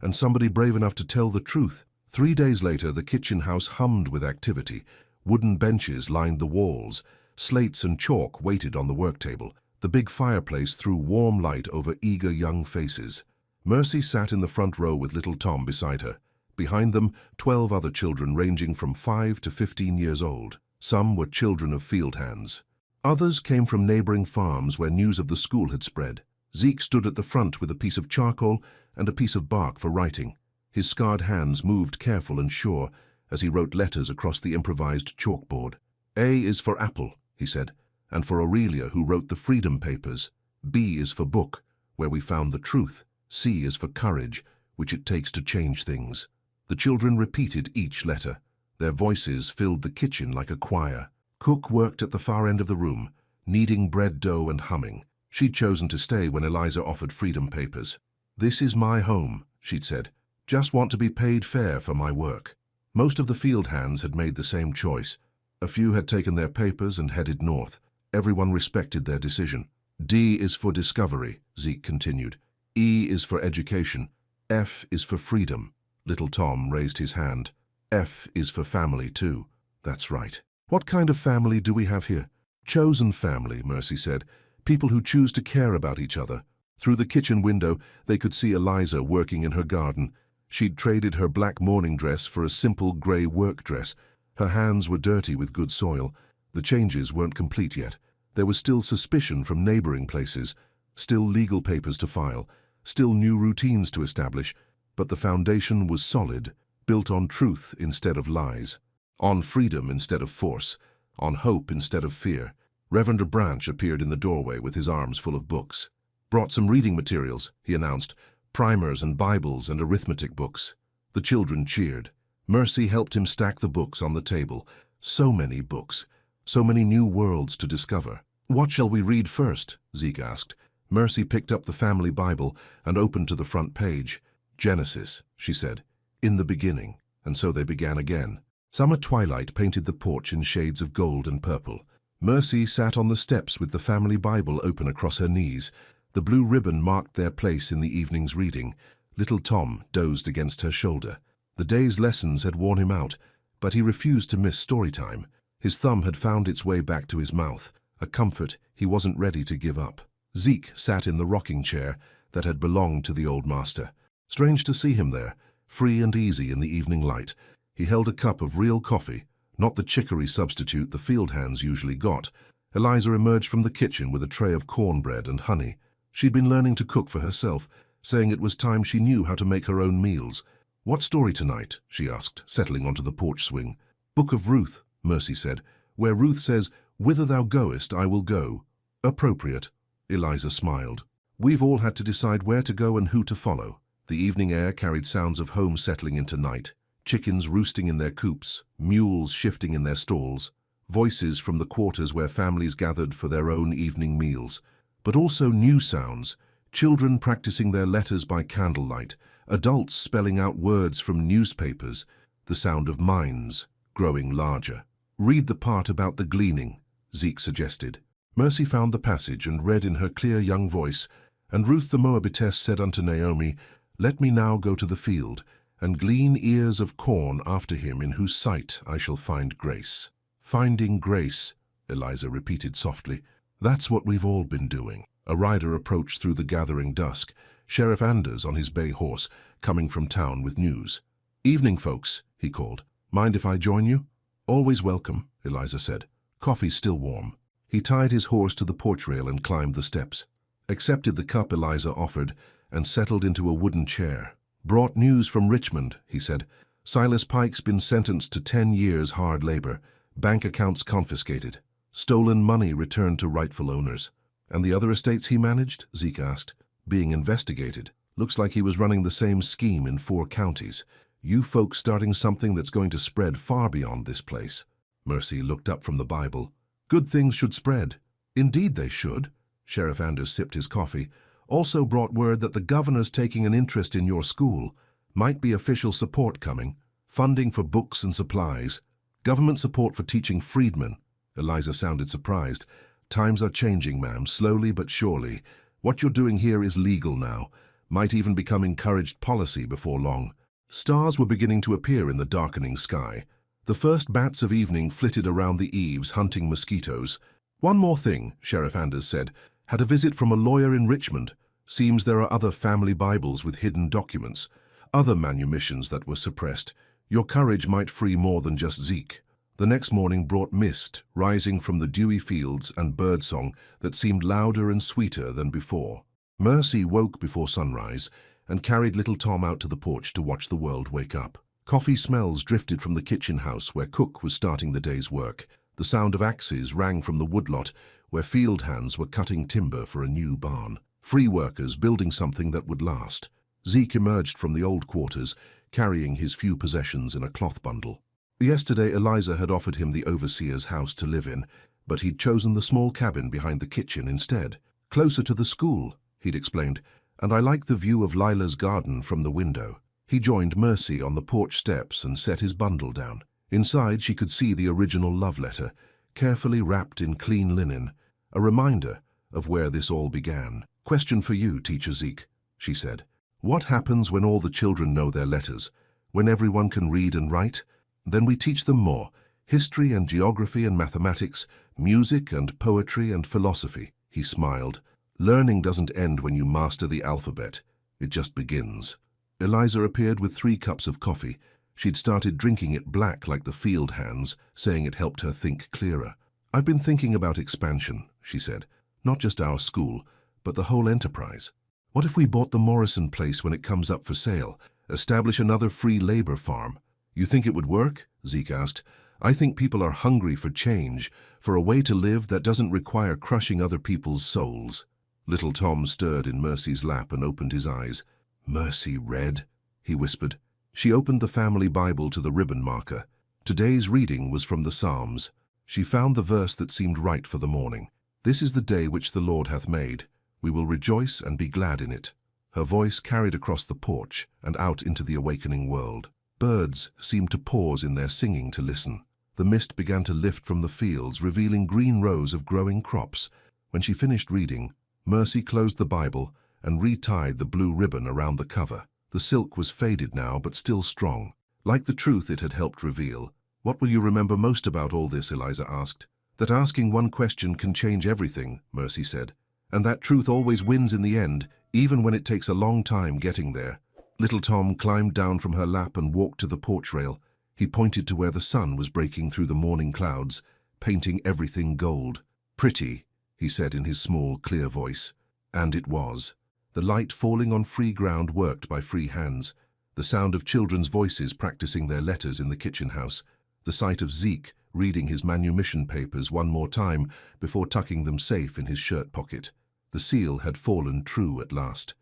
and somebody brave enough to tell the truth." 3 days later, the kitchen house hummed with activity. Wooden benches lined the walls. Slates and chalk waited on the work table. The big fireplace threw warm light over eager young faces. Mercy sat in the front row with little Tom beside her. Behind them, 12 other children ranging from 5 to 15 years old. Some were children of field hands. Others came from neighboring farms where news of the school had spread. Zeke stood at the front with a piece of charcoal and a piece of bark for writing. His scarred hands moved careful and sure as he wrote letters across the improvised chalkboard. "A is for apple," he said, "and for Aurelia, who wrote the Freedom Papers. B is for book, where we found the truth. C is for courage, which it takes to change things." The children repeated each letter. Their voices filled the kitchen like a choir. Cook worked at the far end of the room, kneading bread dough and humming. She'd chosen to stay when Eliza offered freedom papers. "This is my home," she'd said. "Just want to be paid fair for my work." Most of the field hands had made the same choice. A few had taken their papers and headed north. Everyone respected their decision. "D is for discovery," Zeke continued. "E is for education. F is for freedom." Little Tom raised his hand. "F is for family, too." "That's right." "What kind of family do we have here?" "Chosen family," Mercy said. "People who choose to care about each other." Through the kitchen window, they could see Eliza working in her garden. She'd traded her black morning dress for a simple grey work dress. Her hands were dirty with good soil. The changes weren't complete yet. There was still suspicion from neighboring places, still legal papers to file, still new routines to establish, but the foundation was solid, built on truth instead of lies, on freedom instead of force, on hope instead of fear. Reverend Branch appeared in the doorway with his arms full of books. "Brought some reading materials," he announced, "primers and Bibles and arithmetic books." The children cheered. Mercy helped him stack the books on the table. So many books, so many new worlds to discover. "What shall we read first?" Zeke asked. Mercy picked up the family Bible and opened to the front page. "Genesis," she said, "in the beginning." And so they began again. Summer twilight painted the porch in shades of gold and purple. Mercy sat on the steps with the family Bible open across her knees. The blue ribbon marked their place in the evening's reading. Little Tom dozed against her shoulder. The day's lessons had worn him out, but he refused to miss story time. His thumb had found its way back to his mouth, a comfort he wasn't ready to give up. Zeke sat in the rocking chair that had belonged to the old master. Strange to see him there, free and easy in the evening light. He held a cup of real coffee, not the chicory substitute the field hands usually got. Eliza emerged from the kitchen with a tray of cornbread and honey. She'd been learning to cook for herself, saying it was time she knew how to make her own meals. "What story tonight?" she asked, settling onto the porch swing. "Book of Ruth," Mercy said, "where Ruth says, 'Whither thou goest, I will go.'" "Appropriate." Eliza smiled. "We've all had to decide where to go and who to follow." The evening air carried sounds of home settling into night. Chickens roosting in their coops, mules shifting in their stalls, voices from the quarters where families gathered for their own evening meals. But also new sounds, children practicing their letters by candlelight, adults spelling out words from newspapers, the sound of minds growing larger. "Read the part about the gleaning," Zeke suggested. Mercy found the passage and read in her clear young voice, "And Ruth the Moabitess said unto Naomi, Let me now go to the field, and glean ears of corn after him in whose sight I shall find grace." "Finding grace," Eliza repeated softly. "That's what we've all been doing." A rider approached through the gathering dusk, Sheriff Anders on his bay horse, coming from town with news. "Evening, folks," he called. "Mind if I join you?" "Always welcome," Eliza said. "Coffee's still warm." He tied his horse to the porch rail and climbed the steps, accepted the cup Eliza offered, and settled into a wooden chair. "Brought news from Richmond," he said. "Silas Pike's been sentenced to 10 years hard labor, bank accounts confiscated, stolen money returned to rightful owners." "And the other estates he managed?" Zeke asked. "Being investigated. Looks like he was running the same scheme in 4 counties. You folks starting something that's going to spread far beyond this place." Mercy looked up from the Bible. "Good things should spread." "Indeed they should." Sheriff Anders sipped his coffee. "Also brought word that the governor's taking an interest in your school. Might be official support coming. Funding for books and supplies. Government support for teaching freedmen." Eliza sounded surprised. "Times are changing, ma'am, slowly but surely. What you're doing here is legal now. Might even become encouraged policy before long." Stars were beginning to appear in the darkening sky. The first bats of evening flitted around the eaves, hunting mosquitoes. "One more thing," Sheriff Anders said. "Had a visit from a lawyer in Richmond. Seems there are other family Bibles with hidden documents, other manumissions that were suppressed. Your courage might free more than just Zeke." The next morning brought mist, rising from the dewy fields, and birdsong that seemed louder and sweeter than before. Mercy woke before sunrise and carried little Tom out to the porch to watch the world wake up. Coffee smells drifted from the kitchen house where cook was starting the day's work. The sound of axes rang from the woodlot where field hands were cutting timber for a new barn. Free workers building something that would last. Zeke emerged from the old quarters, carrying his few possessions in a cloth bundle. Yesterday Eliza had offered him the overseer's house to live in, but he'd chosen the small cabin behind the kitchen instead. Closer to the school, he'd explained, and I like the view of Lila's garden from the window. He joined Mercy on the porch steps and set his bundle down. Inside she could see the original love letter, carefully wrapped in clean linen, a reminder of where this all began. "Question for you, Teacher Zeke," she said. "What happens when all the children know their letters? When everyone can read and write? Then we teach them more. History and geography and mathematics, music and poetry and philosophy." He smiled. "Learning doesn't end when you master the alphabet. It just begins." Eliza appeared with 3 cups of coffee. She'd started drinking it black like the field hands, saying it helped her think clearer. "I've been thinking about expansion," she said. "Not just our school, but the whole enterprise. What if we bought the Morrison place when it comes up for sale? Establish another free labor farm?" "You think it would work?" Zeke asked. "I think people are hungry for change, for a way to live that doesn't require crushing other people's souls." Little Tom stirred in Mercy's lap and opened his eyes. "Mercy read," he whispered. She opened the family Bible to the ribbon marker. Today's reading was from the Psalms. She found the verse that seemed right for the morning. "This is the day which the Lord hath made. We will rejoice and be glad in it." Her voice carried across the porch and out into the awakening world. Birds seemed to pause in their singing to listen. The mist began to lift from the fields, revealing green rows of growing crops. When she finished reading, Mercy closed the Bible and retied the blue ribbon around the cover. The silk was faded now, but still strong, like the truth it had helped reveal. "What will you remember most about all this?" Eliza asked. "That asking one question can change everything," Mercy said. "And that truth always wins in the end, even when it takes a long time getting there." Little Tom climbed down from her lap and walked to the porch rail. He pointed to where the sun was breaking through the morning clouds, painting everything gold. "Pretty," he said in his small, clear voice. And it was. The light falling on free ground worked by free hands, the sound of children's voices practicing their letters in the kitchen house, the sight of Zeke reading his manumission papers one more time before tucking them safe in his shirt pocket. The seal had fallen true at last.